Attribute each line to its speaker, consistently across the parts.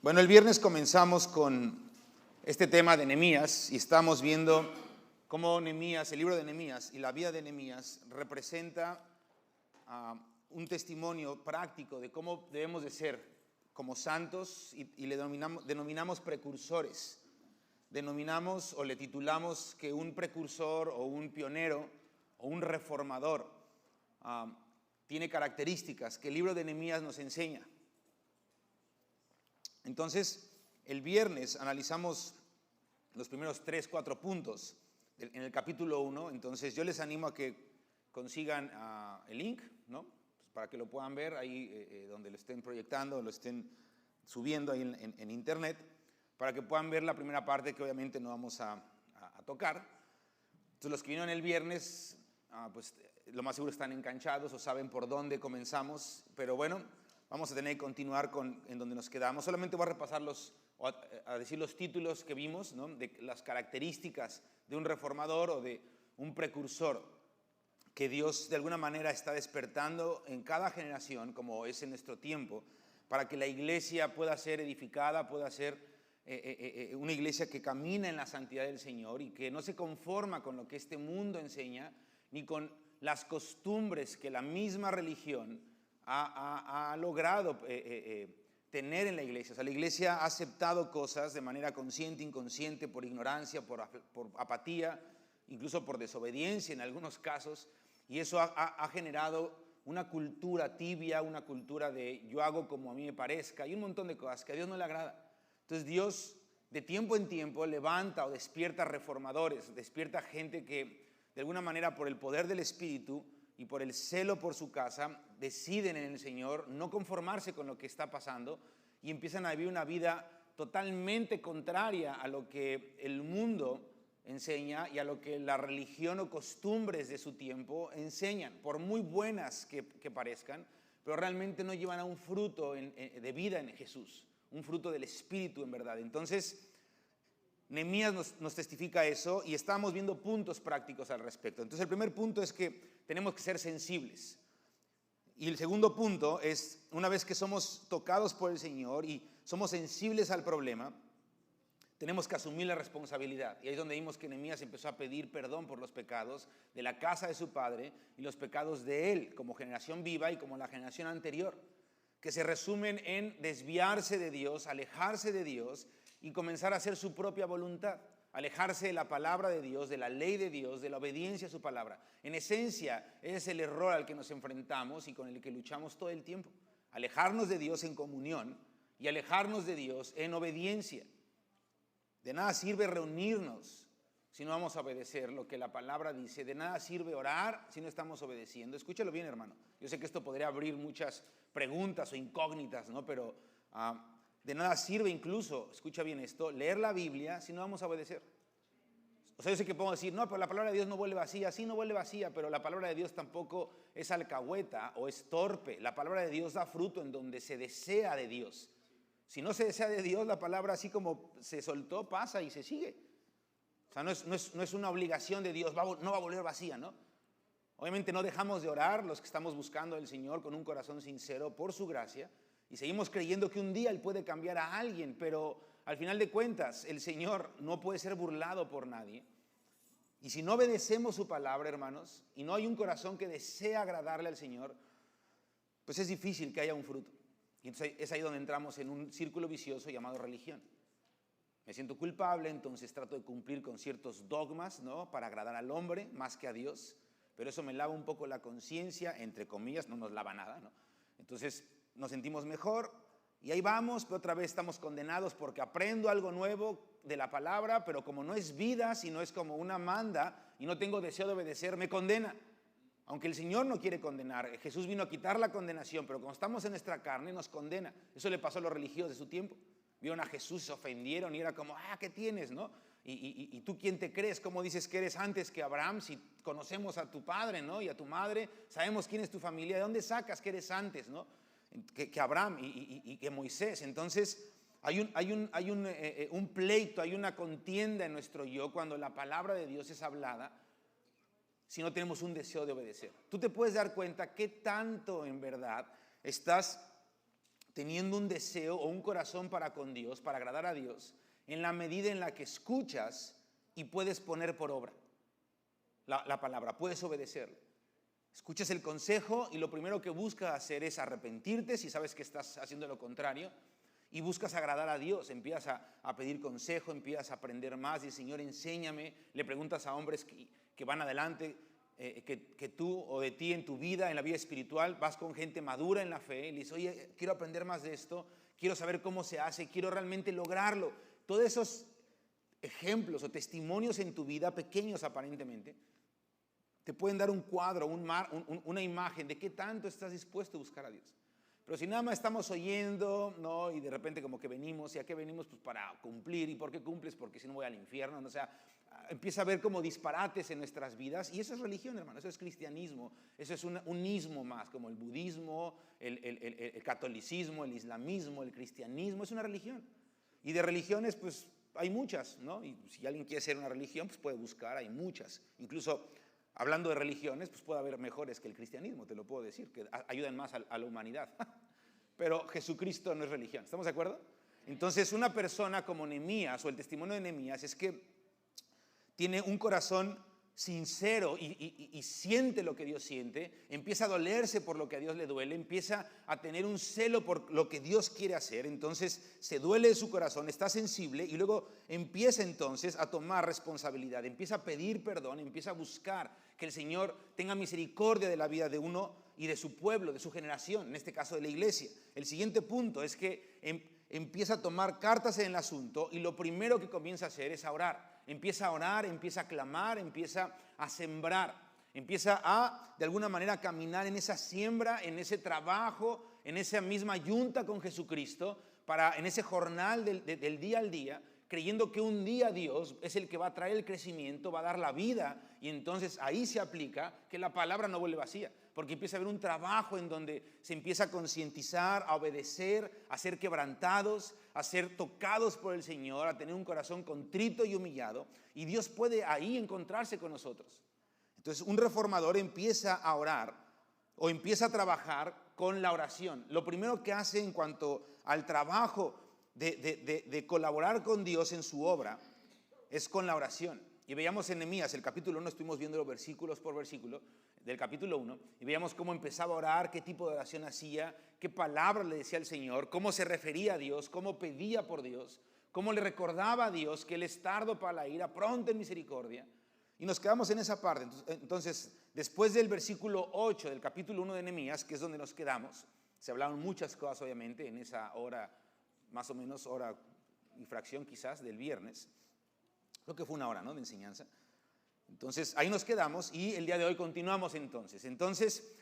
Speaker 1: Bueno, el viernes comenzamos con este tema de Nehemías y estamos viendo cómo Nehemías, el libro de Nehemías y la vida de Nehemías representa un testimonio práctico de cómo debemos de ser como santos y le denominamos precursores. Denominamos o le titulamos que un precursor o un pionero o un reformador tiene características que el libro de Nehemías nos enseña. Entonces, el viernes analizamos los primeros 3-4 puntos en el capítulo 1. Entonces, yo les animo a que consigan el link, ¿no? Pues para que lo puedan ver ahí donde lo estén proyectando, lo estén subiendo ahí en internet, para que puedan ver la primera parte que obviamente no vamos a tocar. Entonces, los que vinieron el viernes, pues lo más seguro están enganchados o saben por dónde comenzamos, pero bueno, vamos a tener que continuar en donde nos quedamos. Solamente voy a repasar a decir los títulos que vimos, ¿no? De las características de un reformador o de un precursor que Dios de alguna manera está despertando en cada generación, como es en nuestro tiempo, para que la iglesia pueda ser edificada, pueda ser una iglesia que camina en la santidad del Señor y que no se conforma con lo que este mundo enseña, ni con las costumbres que la misma religión ha logrado tener en la iglesia. O sea, la iglesia ha aceptado cosas de manera consciente, inconsciente, por ignorancia, por apatía, incluso por desobediencia en algunos casos, y eso ha generado una cultura tibia, una cultura de yo hago como a mí me parezca, y un montón de cosas que a Dios no le agrada. Entonces Dios de tiempo en tiempo levanta o despierta reformadores, despierta gente que de alguna manera por el poder del Espíritu y por el celo por su casa, deciden en el Señor no conformarse con lo que está pasando y empiezan a vivir una vida totalmente contraria a lo que el mundo enseña y a lo que la religión o costumbres de su tiempo enseñan, por muy buenas que parezcan, pero realmente no llevan a un fruto de vida en Jesús, un fruto del Espíritu en verdad. Entonces, Nehemías nos testifica eso y estamos viendo puntos prácticos al respecto. Entonces, el primer punto es que tenemos que ser sensibles. Y el segundo punto es, una vez que somos tocados por el Señor y somos sensibles al problema, tenemos que asumir la responsabilidad. Y ahí es donde vimos que Nehemías empezó a pedir perdón por los pecados de la casa de su padre y los pecados de él, como generación viva y como la generación anterior, que se resumen en desviarse de Dios, alejarse de Dios y comenzar a hacer su propia voluntad, alejarse de la palabra de Dios, de la ley de Dios, de la obediencia a su palabra. En esencia, ese es el error al que nos enfrentamos y con el que luchamos todo el tiempo. Alejarnos de Dios en comunión y alejarnos de Dios en obediencia. De nada sirve reunirnos si no vamos a obedecer lo que la palabra dice. De nada sirve orar si no estamos obedeciendo. Escúchalo bien, hermano. Yo sé que esto podría abrir muchas preguntas o incógnitas, ¿no? Pero de nada sirve incluso, escucha bien esto, leer la Biblia si no vamos a obedecer. O sea, yo sé que podemos decir, no, pero la palabra de Dios no vuelve vacía. Sí, no vuelve vacía, pero la palabra de Dios tampoco es alcahueta o es torpe. La palabra de Dios da fruto en donde se desea de Dios. Si no se desea de Dios, la palabra así como se soltó, pasa y se sigue. O sea, no es una obligación de Dios, no va a volver vacía, ¿no? Obviamente no dejamos de orar los que estamos buscando al Señor con un corazón sincero por su gracia y seguimos creyendo que un día Él puede cambiar a alguien, pero al final de cuentas el Señor no puede ser burlado por nadie. Y si no obedecemos su palabra, hermanos, y no hay un corazón que desea agradarle al Señor, pues es difícil que haya un fruto. Y entonces es ahí donde entramos en un círculo vicioso llamado religión. Me siento culpable, entonces trato de cumplir con ciertos dogmas, ¿no? Para agradar al hombre más que a Dios, pero eso me lava un poco la conciencia, entre comillas, no nos lava nada, ¿no? Entonces nos sentimos mejor y ahí vamos, pero otra vez estamos condenados porque aprendo algo nuevo de la palabra, pero como no es vida, sino es como una manda y no tengo deseo de obedecer, me condena. Aunque el Señor no quiere condenar, Jesús vino a quitar la condenación, pero cuando estamos en nuestra carne nos condena. Eso le pasó a los religiosos de su tiempo. Vieron a Jesús, se ofendieron y era como, ¿qué tienes, no? ¿Y tú quién te crees? ¿Cómo dices que eres antes que Abraham? Si conocemos a tu padre, ¿no? Y a tu madre, sabemos quién es tu familia. ¿De dónde sacas que eres antes, no? Que Abraham y que Moisés. Entonces hay un pleito, hay una contienda en nuestro yo cuando la palabra de Dios es hablada, si no tenemos un deseo de obedecer. Tú te puedes dar cuenta qué tanto en verdad estás teniendo un deseo o un corazón para con Dios, para agradar a Dios, en la medida en la que escuchas y puedes poner por obra la palabra, puedes obedecerla. Escuchas el consejo y lo primero que buscas hacer es arrepentirte si sabes que estás haciendo lo contrario, y buscas agradar a Dios, empiezas a pedir consejo, empiezas a aprender más, y Señor, enséñame. Le preguntas a hombres que van adelante, que tú o de ti en tu vida, en la vida espiritual, vas con gente madura en la fe, y le dices, oye, quiero aprender más de esto, quiero saber cómo se hace, quiero realmente lograrlo. Todos esos ejemplos o testimonios en tu vida, pequeños aparentemente, te pueden dar un cuadro, una imagen de qué tanto estás dispuesto a buscar a Dios. Pero si nada más estamos oyendo, ¿no? Y de repente como que venimos, ¿y a qué venimos? Pues para cumplir. ¿Y por qué cumples? Porque si no voy al infierno, ¿no? O sea, empieza a haber como disparates en nuestras vidas, y eso es religión, hermano, eso es cristianismo, eso es un ismo más, como el budismo, el catolicismo, el islamismo, el cristianismo, es una religión. Y de religiones, pues hay muchas, ¿no? Y si alguien quiere ser una religión, pues puede buscar, hay muchas. Incluso hablando de religiones, pues puede haber mejores que el cristianismo, te lo puedo decir, que ayudan más a la humanidad. Pero Jesucristo no es religión, ¿estamos de acuerdo? Entonces, una persona como Nehemías, o el testimonio de Nehemías, es que tiene un corazón sincero y siente lo que Dios siente, empieza a dolerse por lo que a Dios le duele, empieza a tener un celo por lo que Dios quiere hacer, entonces se duele de su corazón, está sensible, y luego empieza entonces a tomar responsabilidad, empieza a pedir perdón, empieza a buscar que el Señor tenga misericordia de la vida de uno y de su pueblo, de su generación, en este caso de la iglesia. El siguiente punto es que empieza a tomar cartas en el asunto, y lo primero que comienza a hacer es a orar. Empieza a orar, empieza a clamar, empieza a sembrar, empieza a, de alguna manera, caminar en esa siembra, en ese trabajo, en esa misma yunta con Jesucristo, en ese jornal del día al día, creyendo que un día Dios es el que va a traer el crecimiento, va a dar la vida, y entonces ahí se aplica que la palabra no vuelve vacía, porque empieza a haber un trabajo en donde se empieza a concientizar, a obedecer, a ser quebrantados, a ser tocados por el Señor, a tener un corazón contrito y humillado, y Dios puede ahí encontrarse con nosotros. Entonces, un reformador empieza a orar o empieza a trabajar con la oración. Lo primero que hace en cuanto al trabajo de colaborar con Dios en su obra es con la oración. Y veíamos en Nehemías, el capítulo 1, estuvimos viendo los versículos por versículo del capítulo 1, y veíamos cómo empezaba a orar, qué tipo de oración hacía, qué palabras le decía al Señor, cómo se refería a Dios, cómo pedía por Dios, cómo le recordaba a Dios que Él es tardo para la ira, pronto en misericordia. Y nos quedamos en esa parte. Entonces, después del versículo 8 del capítulo 1 de Nehemías, que es donde nos quedamos, se hablaron muchas cosas obviamente en esa hora, más o menos hora y fracción quizás del viernes. Creo que fue una hora, ¿no?, de enseñanza. Entonces, ahí nos quedamos, y el día de hoy continuamos entonces. Entonces,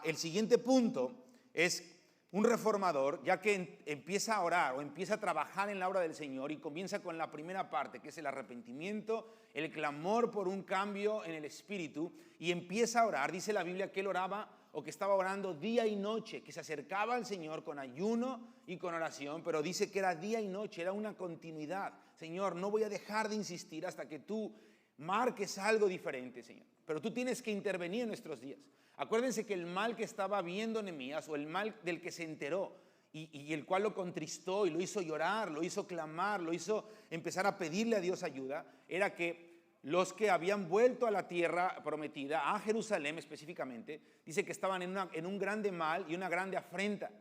Speaker 1: el siguiente punto es un reformador, ya que empieza a orar o empieza a trabajar en la obra del Señor, y comienza con la primera parte, que es el arrepentimiento, el clamor por un cambio en el espíritu, y empieza a orar. Dice la Biblia que él oraba, o que estaba orando día y noche, que se acercaba al Señor con ayuno y con oración, pero dice que era día y noche, era una continuidad. Señor, no voy a dejar de insistir hasta que tú marques algo diferente, Señor. Pero tú tienes que intervenir en nuestros días. Acuérdense que el mal que estaba viendo Nehemías, o el mal del que se enteró, y el cual lo contristó y lo hizo llorar, lo hizo clamar, lo hizo empezar a pedirle a Dios ayuda, era que los que habían vuelto a la tierra prometida, a Jerusalén específicamente, dice que estaban en un grande mal y una grande afrenta,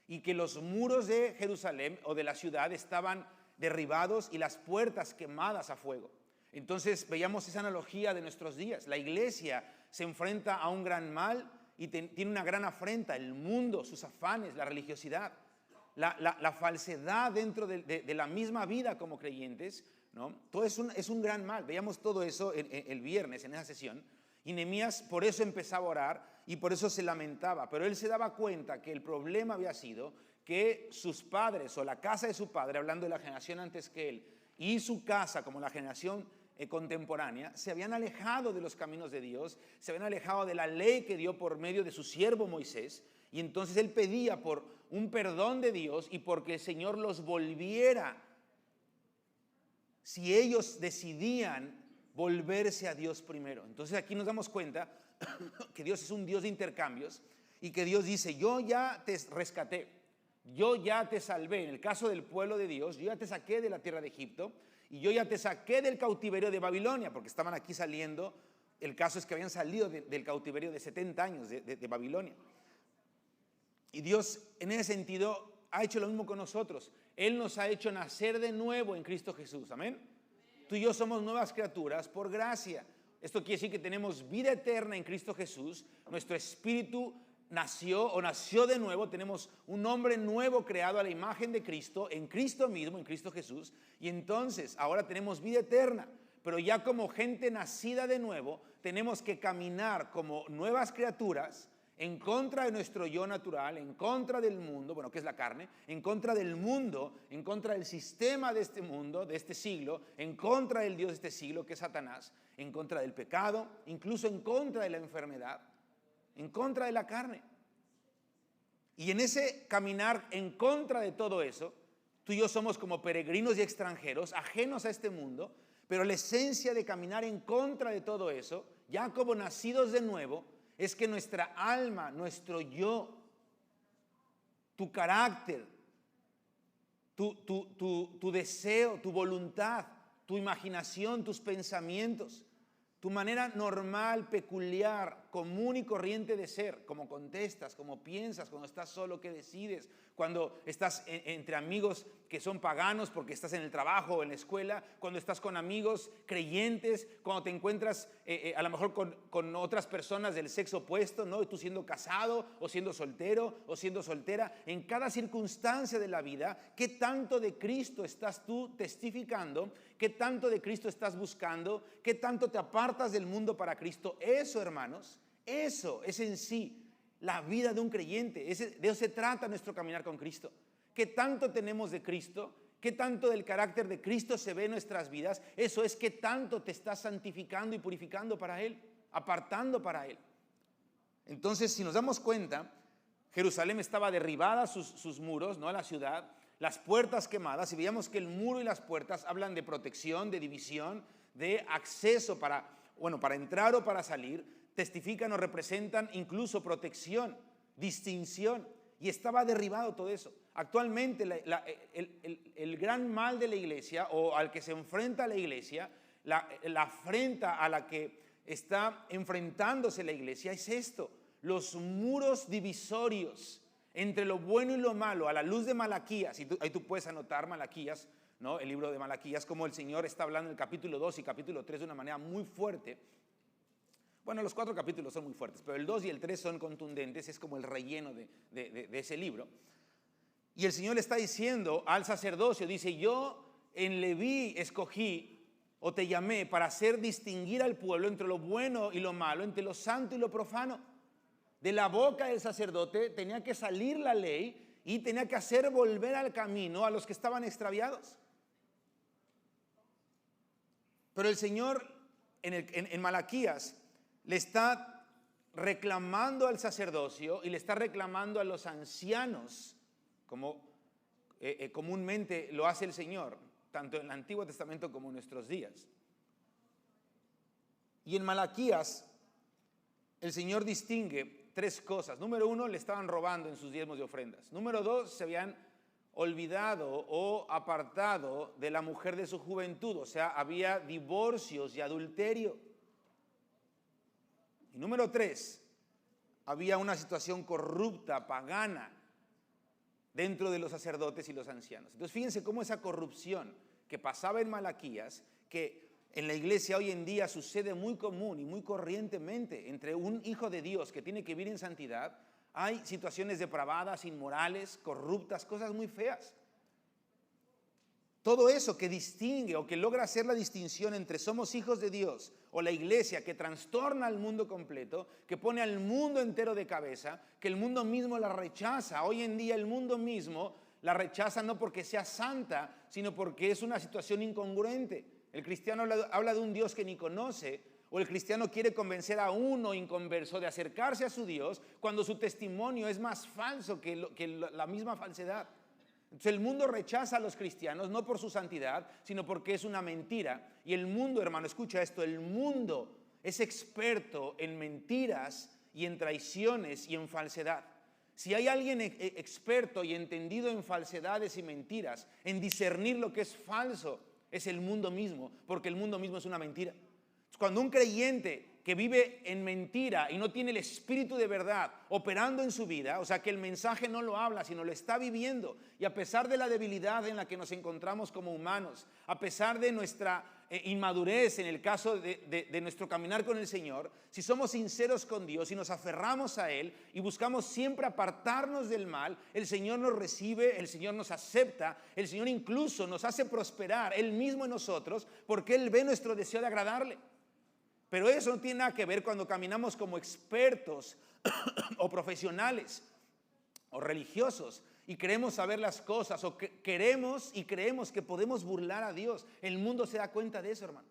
Speaker 1: y que los muros de Jerusalén o de la ciudad estaban derribados y las puertas quemadas a fuego. Entonces veíamos esa analogía de nuestros días. La iglesia se enfrenta a un gran mal y tiene una gran afrenta: el mundo, sus afanes, la religiosidad, la falsedad dentro de la misma vida como creyentes, ¿no? Todo es un gran mal. Veíamos todo eso el viernes en esa sesión, y Nehemías por eso empezaba a orar y por eso se lamentaba, pero él se daba cuenta que el problema había sido que sus padres, o la casa de su padre, hablando de la generación antes que él, y su casa como la generación contemporánea, se habían alejado de los caminos de Dios, se habían alejado de la ley que dio por medio de su siervo Moisés, y entonces él pedía por un perdón de Dios y porque el Señor los volviera, si ellos decidían volverse a Dios primero. Entonces aquí nos damos cuenta que Dios es un Dios de intercambios, y que Dios dice: yo ya te rescaté, Yo ya te salvé. En el caso del pueblo de Dios, yo ya te saqué de la tierra de Egipto y yo ya te saqué del cautiverio de Babilonia, porque estaban aquí saliendo. El caso es que habían salido del cautiverio de 70 años de Babilonia. Y Dios, en ese sentido, ha hecho lo mismo con nosotros. Él nos ha hecho nacer de nuevo en Cristo Jesús. Amén. Tú y yo somos nuevas criaturas por gracia. Esto quiere decir que tenemos vida eterna en Cristo Jesús. Nuestro espíritu nació de nuevo. Tenemos un hombre nuevo creado a la imagen de Cristo, en Cristo mismo, en Cristo Jesús. Y entonces ahora tenemos vida eterna. Pero ya como gente nacida de nuevo, tenemos que caminar como nuevas criaturas en contra de nuestro yo natural, en contra del mundo, bueno, que es la carne, en contra del mundo, en contra del sistema de este mundo, de este siglo, en contra del Dios de este siglo, que es Satanás, en contra del pecado, incluso en contra de la enfermedad, en contra de la carne. Y en ese caminar en contra de todo eso, tú y yo somos como peregrinos y extranjeros, ajenos a este mundo, pero la esencia de caminar en contra de todo eso, ya como nacidos de nuevo, es que nuestra alma, nuestro yo, tu carácter, tu deseo, tu voluntad, tu imaginación, tus pensamientos, tu manera normal, peculiar, común y corriente de ser, como contestas, como piensas, cuando estás solo, qué decides, cuando estás entre amigos que son paganos porque estás en el trabajo o en la escuela, cuando estás con amigos creyentes, cuando te encuentras a lo mejor con otras personas del sexo opuesto, ¿no? Y tú siendo casado o siendo soltero o siendo soltera, en cada circunstancia de la vida, ¿qué tanto de Cristo estás tú testificando? ¿Qué tanto de Cristo estás buscando? ¿Qué tanto te apartas del mundo para Cristo? Eso, hermanos, eso es en sí la vida de un creyente. De eso se trata nuestro caminar con Cristo. ¿Qué tanto tenemos de Cristo? ¿Qué tanto del carácter de Cristo se ve en nuestras vidas? Eso es qué tanto te estás santificando y purificando para Él, apartando para Él. Entonces, si nos damos cuenta, Jerusalén estaba derribada, sus muros, ¿no? La ciudad, las puertas quemadas, y veíamos que el muro y las puertas hablan de protección, de división, de acceso para entrar o para salir. Testifican o representan incluso protección, distinción, y estaba derribado todo eso. Actualmente el gran mal de la iglesia, o al que se enfrenta la iglesia, la afrenta a la que está enfrentándose la iglesia, es esto: los muros divisorios entre lo bueno y lo malo, a la luz de Malaquías. Y ahí tú puedes anotar Malaquías, ¿no? El libro de Malaquías, como el Señor está hablando en el capítulo 2 y capítulo 3 de una manera muy fuerte. Bueno, los 4 capítulos son muy fuertes, pero el 2 y el 3 son contundentes, es como el relleno de ese libro. Y el Señor le está diciendo al sacerdocio, dice: yo en Leví escogí o te llamé para hacer distinguir al pueblo entre lo bueno y lo malo, entre lo santo y lo profano. De la boca del sacerdote tenía que salir la ley y tenía que hacer volver al camino a los que estaban extraviados. Pero el Señor en Malaquías le está reclamando al sacerdocio y le está reclamando a los ancianos, como comúnmente lo hace el Señor, tanto en el Antiguo Testamento como en nuestros días. Y en Malaquías el Señor distingue 3 cosas. Número 1, le estaban robando en sus diezmos y ofrendas. Número 2, se habían olvidado o apartado de la mujer de su juventud, o sea, había divorcios y adulterio. Y número 3, había una situación corrupta, pagana, dentro de los sacerdotes y los ancianos. Entonces fíjense cómo esa corrupción que pasaba en Malaquías, que en la iglesia hoy en día sucede muy común y muy corrientemente entre un hijo de Dios que tiene que vivir en santidad, hay situaciones depravadas, inmorales, corruptas, cosas muy feas. Todo eso que distingue o que logra hacer la distinción entre somos hijos de Dios o la iglesia, que trastorna al mundo completo, que pone al mundo entero de cabeza, que el mundo mismo la rechaza. Hoy en día el mundo mismo la rechaza no porque sea santa, sino porque es una situación incongruente. El cristiano habla de un Dios que ni conoce, o el cristiano quiere convencer a uno inconverso de acercarse a su Dios cuando su testimonio es más falso que la misma falsedad. Entonces el mundo rechaza a los cristianos no por su santidad, sino porque es una mentira. Y el mundo, hermano, escucha esto, el mundo es experto en mentiras y en traiciones y en falsedad. Si hay alguien experto y entendido en falsedades y mentiras, en discernir lo que es falso, es el mundo mismo, porque el mundo mismo es una mentira. Cuando un creyente que vive en mentira y no tiene el espíritu de verdad operando en su vida, o sea que el mensaje no lo habla, sino lo está viviendo, y a pesar de la debilidad en la que nos encontramos como humanos, a pesar de nuestra inmadurez en el caso de nuestro caminar con el Señor, si somos sinceros con Dios y nos aferramos a Él y buscamos siempre apartarnos del mal, el Señor nos recibe, el Señor nos acepta, el Señor incluso nos hace prosperar Él mismo en nosotros, porque Él ve nuestro deseo de agradarle. Pero eso no tiene nada que ver cuando caminamos como expertos o profesionales o religiosos y queremos saber las cosas, o queremos y creemos que podemos burlar a Dios. El mundo se da cuenta de eso, hermanos.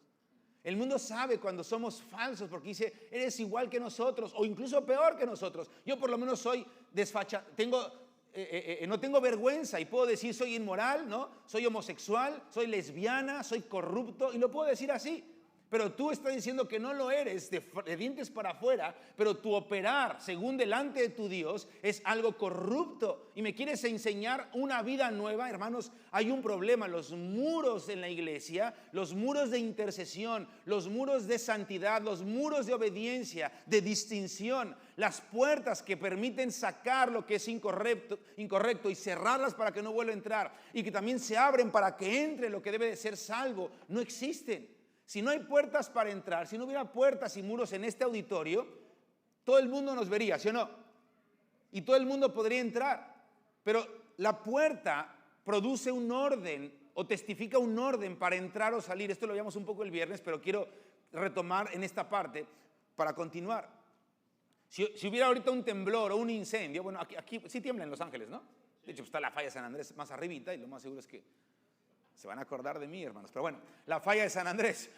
Speaker 1: El mundo sabe cuando somos falsos, porque dice, eres igual que nosotros o incluso peor que nosotros. Yo por lo menos soy desfachado, no tengo vergüenza y puedo decir soy inmoral, ¿no? Soy homosexual, soy lesbiana, soy corrupto, y lo puedo decir así. Pero tú estás diciendo que no lo eres de dientes para afuera, pero tu operar según delante de tu Dios es algo corrupto y me quieres enseñar una vida nueva. Hermanos, hay un problema. Los muros en la iglesia, los muros de intercesión, los muros de santidad, los muros de obediencia, de distinción, las puertas que permiten sacar lo que es incorrecto y cerrarlas para que no vuelva a entrar, y que también se abren para que entre lo que debe de ser salvo, no existen. Si no hay puertas para entrar, si no hubiera puertas y muros en este auditorio, todo el mundo nos vería, ¿sí o no? Y todo el mundo podría entrar. Pero la puerta produce un orden o testifica un orden para entrar o salir. Esto lo veíamos un poco el viernes, pero quiero retomar en esta parte para continuar. Si hubiera ahorita un temblor o un incendio, bueno, aquí sí tiembla en Los Ángeles, ¿no? De hecho, está la falla de San Andrés más arribita y lo más seguro es que se van a acordar de mí, hermanos. Pero bueno, la falla de San Andrés.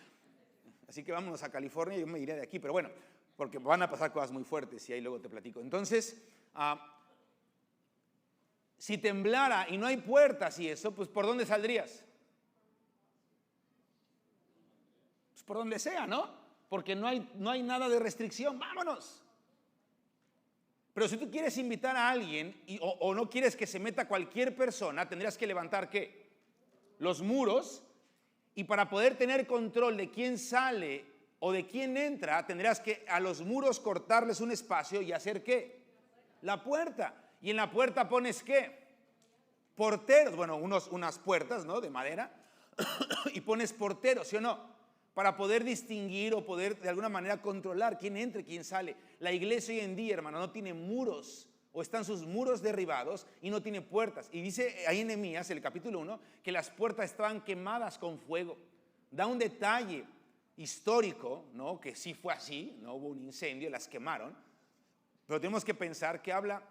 Speaker 1: Así que vámonos a California y yo me iré de aquí. Pero bueno, porque van a pasar cosas muy fuertes y ahí luego te platico. Entonces, si temblara y no hay puertas y eso, pues ¿por dónde saldrías? Pues por donde sea, ¿no? Porque no hay nada de restricción. ¡Vámonos! Pero si tú quieres invitar a alguien o no quieres que se meta cualquier persona, tendrías que levantar ¿qué? Los muros, y para poder tener control de quién sale o de quién entra, tendrás que a los muros cortarles un espacio y hacer ¿qué? La puerta. Y en la puerta pones ¿qué? Porteros, bueno, unas puertas, ¿no? De madera, y pones porteros, ¿sí o no? Para poder distinguir o poder de alguna manera controlar quién entra y quién sale. La iglesia hoy en día, hermano, no tiene muros, o están sus muros derribados y no tiene puertas. Y dice ahí en Nehemías, el capítulo 1, que las puertas estaban quemadas con fuego. Da un detalle histórico, ¿no? Que sí fue así, no hubo un incendio, las quemaron. Pero tenemos que pensar que habla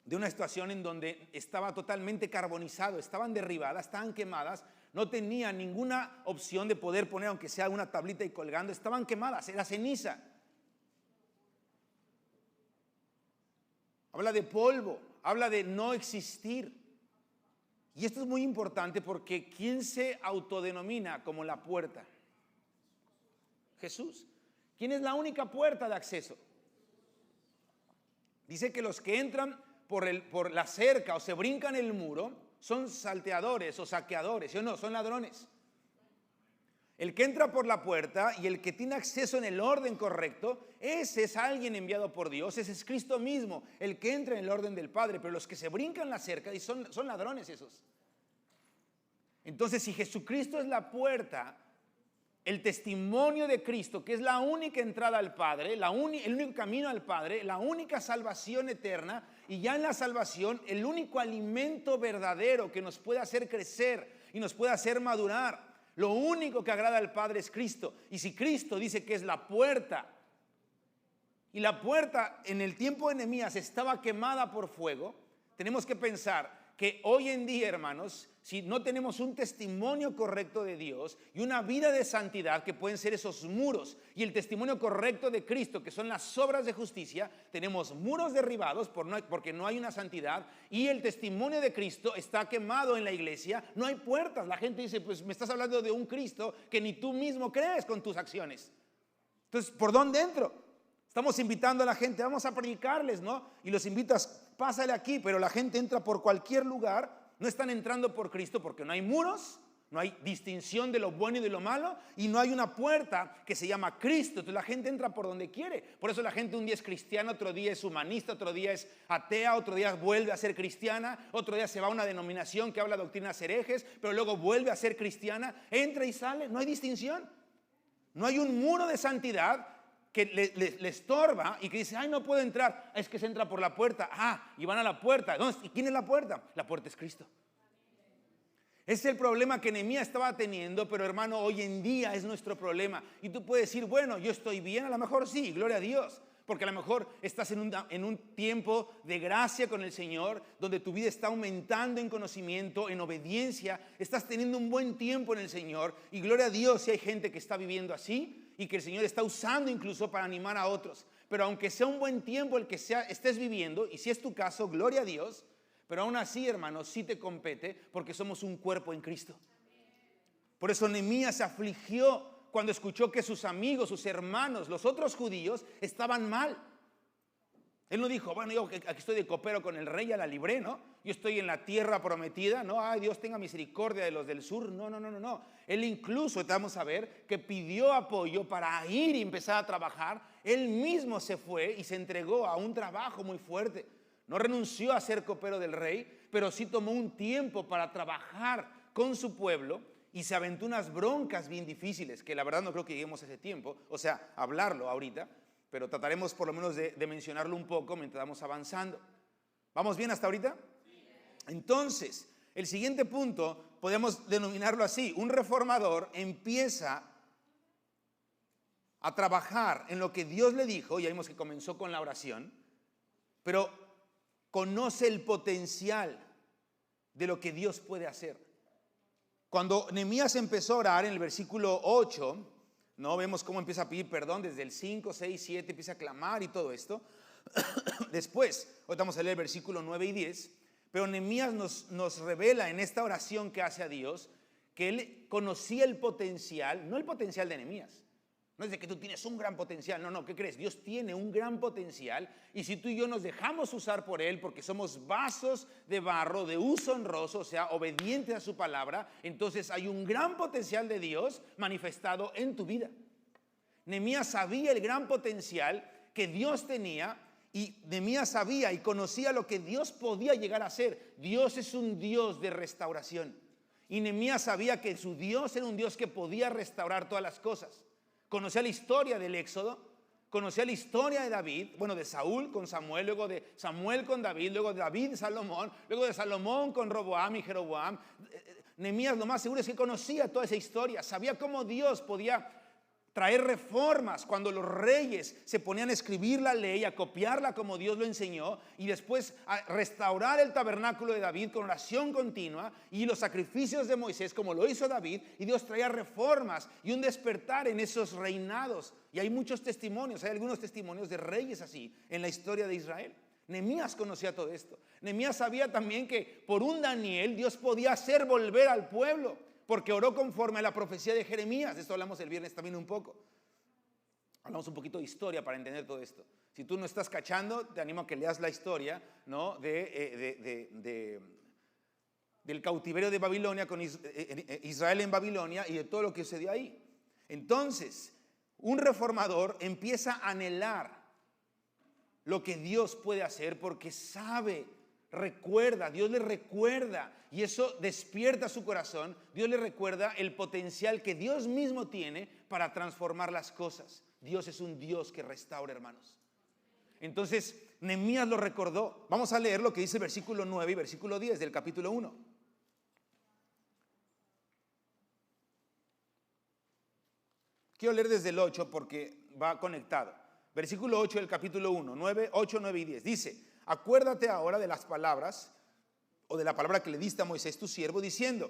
Speaker 1: de una situación en donde estaba totalmente carbonizado, estaban derribadas, estaban quemadas, no tenían ninguna opción de poder poner aunque sea una tablita y colgando, estaban quemadas, era ceniza. Habla de polvo, habla de no existir. Y esto es muy importante porque ¿quién se autodenomina como la puerta? Jesús. ¿Quién es la única puerta de acceso? Dice que los que entran por la cerca o se brincan el muro son salteadores o saqueadores, ¿sí o no? Son ladrones. El que entra por la puerta y el que tiene acceso en el orden correcto, ese es alguien enviado por Dios, ese es Cristo mismo, el que entra en el orden del Padre. Pero los que se brincan la cerca y son ladrones esos. Entonces, si Jesucristo es la puerta, el testimonio de Cristo, que es la única entrada al Padre, el único camino al Padre, la única salvación eterna, y ya en la salvación, el único alimento verdadero que nos puede hacer crecer y nos puede hacer madurar. Lo único que agrada al Padre es Cristo. Y si Cristo dice que es la puerta, y la puerta en el tiempo de Nehemías estaba quemada por fuego, tenemos que pensar que hoy en día, hermanos, si no tenemos un testimonio correcto de Dios y una vida de santidad, que pueden ser esos muros, y el testimonio correcto de Cristo, que son las obras de justicia, tenemos muros derribados porque no hay una santidad, y el testimonio de Cristo está quemado en la iglesia, no hay puertas. La gente dice, pues me estás hablando de un Cristo que ni tú mismo crees con tus acciones. Entonces, ¿por dónde entro? Estamos invitando a la gente, vamos a predicarles, ¿no? Y los invitas, pásale aquí, pero la gente entra por cualquier lugar, no están entrando por Cristo porque no hay muros, no hay distinción de lo bueno y de lo malo, y no hay una puerta que se llama Cristo. Entonces la gente entra por donde quiere. Por eso la gente un día es cristiana, otro día es humanista, otro día es atea, otro día vuelve a ser cristiana, otro día se va a una denominación que habla doctrinas herejes, pero luego vuelve a ser cristiana, entra y sale, no hay distinción. No hay un muro de santidad que le estorba y que dice, ay, no puedo entrar, es que se entra por la puerta. Y van a la puerta. ¿Y quién es la puerta? La puerta es Cristo. Ese es el problema que Nehemías estaba teniendo, pero hermano, hoy en día es nuestro problema. Y tú puedes decir, bueno, yo estoy bien, a lo mejor sí, gloria a Dios. Porque a lo mejor estás en un tiempo de gracia con el Señor, donde tu vida está aumentando en conocimiento, en obediencia, estás teniendo un buen tiempo en el Señor. Y gloria a Dios si hay gente que está viviendo así y que el Señor está usando incluso para animar a otros. Pero aunque sea un buen tiempo el que estés viviendo, y si es tu caso, gloria a Dios, pero aún así, hermanos, sí te compete porque somos un cuerpo en Cristo. Por eso Nehemías se afligió cuando escuchó que sus amigos, sus hermanos, los otros judíos estaban mal. Él no dijo, bueno, yo aquí estoy de copero con el rey, ya la libré, ¿no? Yo estoy en la tierra prometida, ¿no? Ay, Dios tenga misericordia de los del sur. No. Él incluso, vamos a ver, que pidió apoyo para ir y empezar a trabajar. Él mismo se fue y se entregó a un trabajo muy fuerte. No renunció a ser copero del rey, pero sí tomó un tiempo para trabajar con su pueblo y se aventó unas broncas bien difíciles, que la verdad no creo que lleguemos a ese tiempo, o sea, hablarlo ahorita, pero trataremos por lo menos de mencionarlo un poco mientras vamos avanzando. ¿Vamos bien hasta ahorita? Entonces, el siguiente punto podemos denominarlo así: un reformador empieza a trabajar en lo que Dios le dijo, ya vimos que comenzó con la oración, pero conoce el potencial de lo que Dios puede hacer. Cuando Nehemías empezó a orar en el versículo 8, ¿no? Vemos cómo empieza a pedir perdón desde el 5, 6, 7, empieza a clamar y todo esto. Después, ahorita vamos a leer el versículo 9 y 10, pero Nehemías nos revela en esta oración que hace a Dios que él conocía el potencial, no el potencial de Nehemías. No es de que tú tienes un gran potencial, no, ¿qué crees? Dios tiene un gran potencial y si tú y yo nos dejamos usar por Él porque somos vasos de barro de uso honroso, o sea, obedientes a su palabra, entonces hay un gran potencial de Dios manifestado en tu vida. Nehemías sabía el gran potencial que Dios tenía y Nehemías sabía y conocía lo que Dios podía llegar a hacer. Dios es un Dios de restauración y Nehemías sabía que su Dios era un Dios que podía restaurar todas las cosas. Conocía la historia del Éxodo, conocía la historia de David, bueno, de Saúl con Samuel, luego de Samuel con David, luego de David y Salomón, luego de Salomón con Roboam y Jeroboam. Nehemías lo más seguro es que conocía toda esa historia, sabía cómo Dios podía traer reformas cuando los reyes se ponían a escribir la ley, a copiarla como Dios lo enseñó y después a restaurar el tabernáculo de David con oración continua y los sacrificios de Moisés como lo hizo David, y Dios traía reformas y un despertar en esos reinados. Y hay muchos testimonios, hay algunos testimonios de reyes así en la historia de Israel. Nehemías conocía todo esto. Nehemías sabía también que por un Daniel Dios podía hacer volver al pueblo, porque oró conforme a la profecía de Jeremías. De esto hablamos el viernes también un poco. Hablamos un poquito de historia para entender todo esto. Si tú no estás cachando, te animo a que leas la historia, ¿no? del cautiverio de Babilonia, con Israel en Babilonia y de todo lo que sucedió ahí. Entonces, un reformador empieza a anhelar lo que Dios puede hacer porque sabe, recuerda, Dios le recuerda y eso despierta su corazón. Dios le recuerda el potencial que Dios mismo tiene para transformar las cosas. Dios es un Dios que restaura, hermanos. Entonces, Nehemías lo recordó. Vamos a leer lo que dice el versículo 9 y versículo 10 del capítulo 1. Quiero leer desde el 8 porque va conectado. Versículo 8 del capítulo 1, 8, 9 y 10. Dice: acuérdate ahora de las palabras o de la palabra que le diste a Moisés tu siervo, diciendo: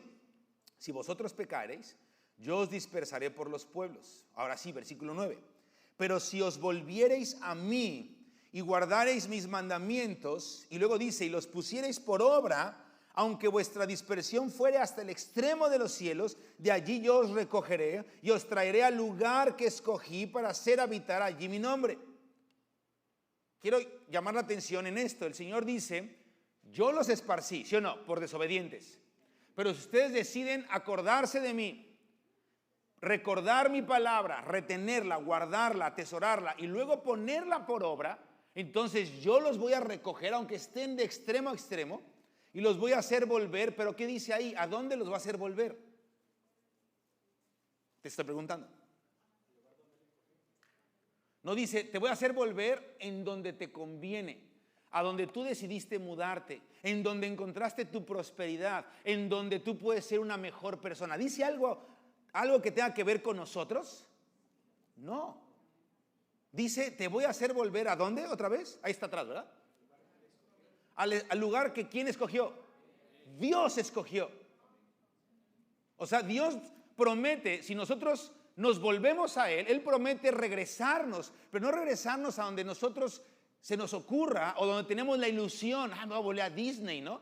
Speaker 1: si vosotros pecareis, yo os dispersaré por los pueblos. Ahora sí, versículo 9. Pero si os volviereis a mí y guardareis mis mandamientos, y luego dice: y los pusiereis por obra, aunque vuestra dispersión fuere hasta el extremo de los cielos, de allí yo os recogeré y os traeré al lugar que escogí para hacer habitar allí mi nombre. quiero llamar la atención en esto. El Señor dice, yo los esparcí, ¿sí o no? Por desobedientes. Pero si ustedes deciden acordarse de mí, recordar mi palabra, retenerla, guardarla, atesorarla y luego ponerla por obra, entonces yo los voy a recoger, aunque estén de extremo a extremo, y los voy a hacer volver. Pero ¿qué dice ahí? ¿A dónde los va a hacer volver? Te estoy preguntando. No dice, te voy a hacer volver en donde te conviene, a donde tú decidiste mudarte, en donde encontraste tu prosperidad, en donde tú puedes ser una mejor persona. ¿Dice algo que tenga que ver con nosotros? No. Dice, te voy a hacer volver, ¿a dónde otra vez? Ahí está atrás, ¿verdad? Al lugar que ¿quién escogió? Dios escogió. O sea, Dios promete, si nosotros nos volvemos a Él promete regresarnos, pero no regresarnos a donde nosotros se nos ocurra o donde tenemos la ilusión, me voy a volver a Disney, ¿no?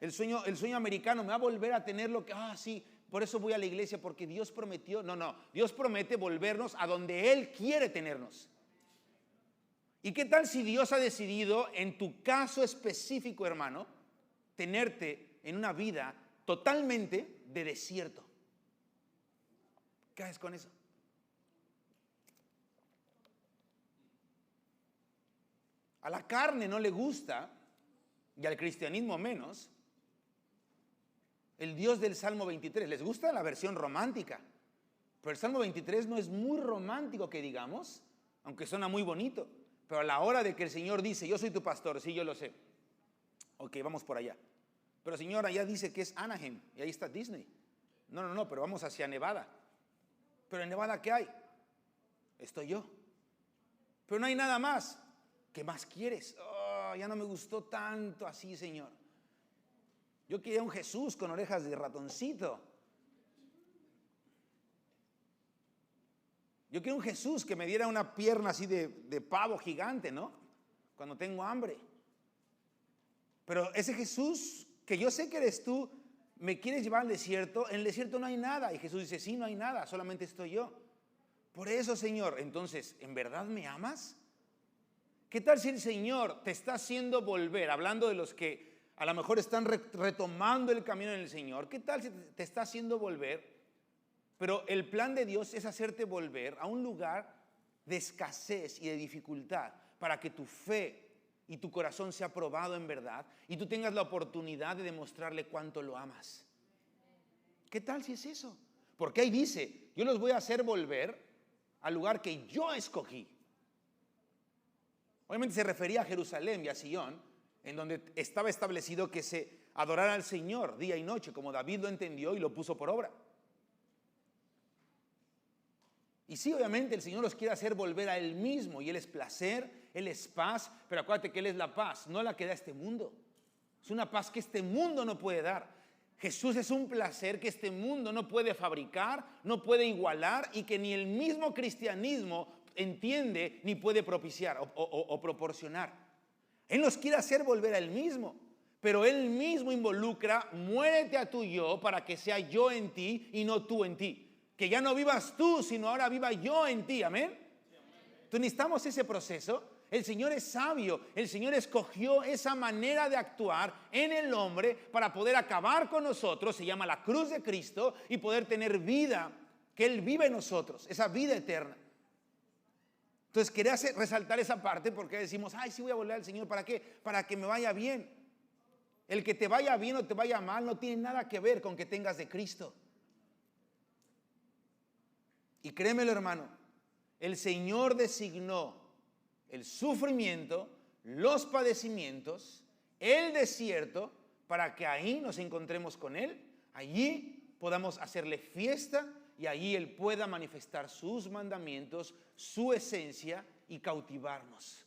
Speaker 1: El sueño americano, me va a volver a tener lo que, sí, por eso voy a la iglesia, porque Dios prometió. No, Dios promete volvernos a donde Él quiere tenernos. ¿Y qué tal si Dios ha decidido, en tu caso específico, hermano, tenerte en una vida totalmente de desierto? ¿Qué haces con eso? A la carne no le gusta, y al cristianismo menos, el Dios del Salmo 23. Les gusta la versión romántica, pero el Salmo 23 no es muy romántico que digamos, aunque suena muy bonito. Pero a la hora de que el Señor dice, yo soy tu pastor, sí, yo lo sé. Ok, vamos por allá. Pero Señor, allá dice que es Anaheim, y ahí está Disney. No, pero vamos hacia Nevada. Pero en Nevada, ¿qué hay? Estoy yo. Pero no hay nada más. ¿Qué más quieres? Ya no me gustó tanto así, Señor. Yo quería un Jesús con orejas de ratoncito. Yo quiero un Jesús que me diera una pierna así de pavo gigante, ¿no? Cuando tengo hambre. Pero ese Jesús, que yo sé que eres tú, me quieres llevar al desierto. En el desierto no hay nada. Y Jesús dice, sí, no hay nada, solamente estoy yo. Por eso, Señor, entonces, ¿en verdad me amas? ¿Qué tal si el Señor te está haciendo volver? Hablando de los que a lo mejor están retomando el camino en el Señor. ¿Qué tal si te está haciendo volver? Pero el plan de Dios es hacerte volver a un lugar de escasez y de dificultad para que tu fe y tu corazón sea probado en verdad y tú tengas la oportunidad de demostrarle cuánto lo amas. ¿Qué tal si es eso? Porque ahí dice, yo los voy a hacer volver al lugar que yo escogí. Obviamente se refería a Jerusalén y a Sion, en donde estaba establecido que se adorara al Señor día y noche, como David lo entendió y lo puso por obra. Y sí, obviamente el Señor los quiere hacer volver a Él mismo, y Él es placer, Él es paz, pero acuérdate que Él es la paz, no la que da este mundo. Es una paz que este mundo no puede dar. Jesús es un placer que este mundo no puede fabricar, no puede igualar, y que ni el mismo cristianismo entiende ni puede propiciar o proporcionar. Él nos quiere hacer volver a Él mismo, pero Él mismo involucra, muérete a tu yo para que sea yo en ti y no tú en ti. Que ya no vivas tú, sino ahora viva yo en ti, amén. Entonces necesitamos ese proceso. El Señor es sabio, el Señor escogió esa manera de actuar en el hombre para poder acabar con nosotros, se llama la cruz de Cristo, y poder tener vida, que Él vive en nosotros, esa vida eterna. Entonces quería resaltar esa parte porque decimos, sí voy a volver al Señor, ¿para qué? Para que me vaya bien. El que te vaya bien o te vaya mal no tiene nada que ver con que tengas de Cristo. Y créemelo, hermano, el Señor designó el sufrimiento, los padecimientos, el desierto, para que ahí nos encontremos con Él, allí podamos hacerle fiesta y allí Él pueda manifestar sus mandamientos, su esencia y cautivarnos.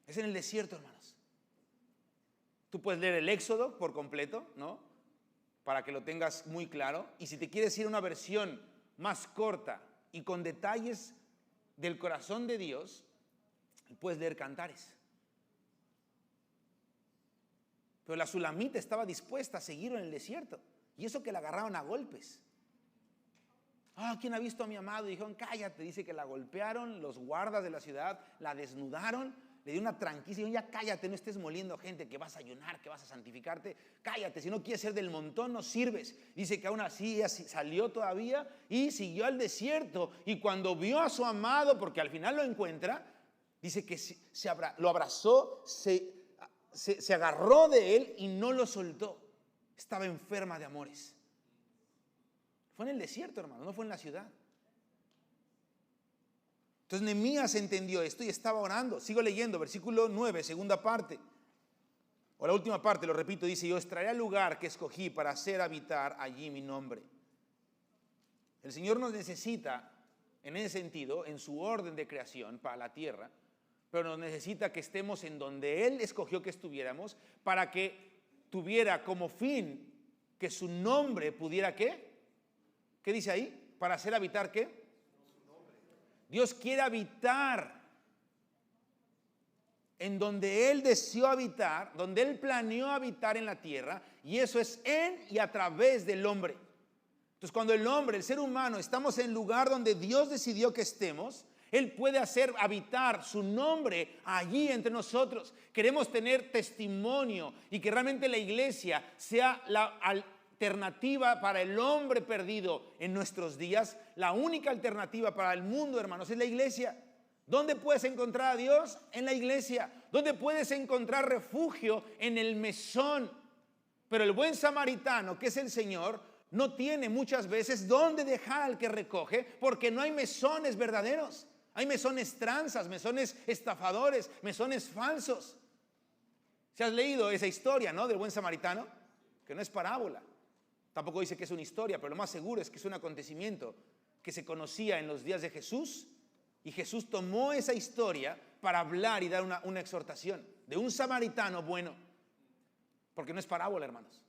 Speaker 1: Es en el desierto, hermanos. Tú puedes leer el Éxodo por completo, ¿no? Para que lo tengas muy claro. Y si te quieres ir a una versión más corta y con detalles del corazón de Dios, puedes leer Cantares. Pero la Sulamita estaba dispuesta a seguirlo en el desierto, y eso que la agarraron a golpes. ¿Quién ha visto a mi amado? Y dijeron, cállate. Dice que la golpearon los guardas de la ciudad, la desnudaron le dio una tranquilidad. Ya cállate, no estés moliendo gente, que vas a ayunar, que vas a santificarte. Cállate, si no quieres ser del montón, no sirves. Dice que aún así ella salió todavía y siguió al desierto. Y cuando vio a su amado, porque al final lo encuentra, dice que lo abrazó, se agarró de él y no lo soltó. Estaba enferma de amores. Fue en el desierto, hermano, no fue en la ciudad. Entonces Nehemías entendió esto y estaba orando. Sigo leyendo, versículo 9, segunda parte. O la última parte, lo repito, dice: yo os traeré al lugar que escogí para hacer habitar allí mi nombre. El Señor nos necesita, en ese sentido, en su orden de creación para la tierra, pero nos necesita que estemos en donde Él escogió que estuviéramos, para que tuviera como fin que su nombre pudiera, ¿qué? ¿Qué dice ahí? Para hacer habitar, ¿qué? Dios quiere habitar en donde Él deseó habitar, donde Él planeó habitar en la tierra, y eso es en y a través del hombre. Entonces, cuando el hombre, el ser humano, estamos en el lugar donde Dios decidió que estemos, Él puede hacer habitar su nombre allí entre nosotros. Queremos tener testimonio y que realmente la iglesia sea la alternativa para el hombre perdido en nuestros días. La única alternativa para el mundo, hermanos, es la iglesia. ¿Dónde puedes encontrar a Dios? En la iglesia. ¿Dónde puedes encontrar refugio? En el mesón. Pero el buen samaritano, que es el Señor, no tiene muchas veces dónde dejar al que recoge, porque no hay mesones verdaderos. Hay mesones tranzas, mesones estafadores, mesones falsos. ¿Se has leído esa historia, no, del buen samaritano? Que no es parábola. Tampoco dice que es una historia, pero lo más seguro es que es un acontecimiento que se conocía en los días de Jesús, y Jesús tomó esa historia para hablar y dar una exhortación de un samaritano bueno, porque no es parábola, hermanos.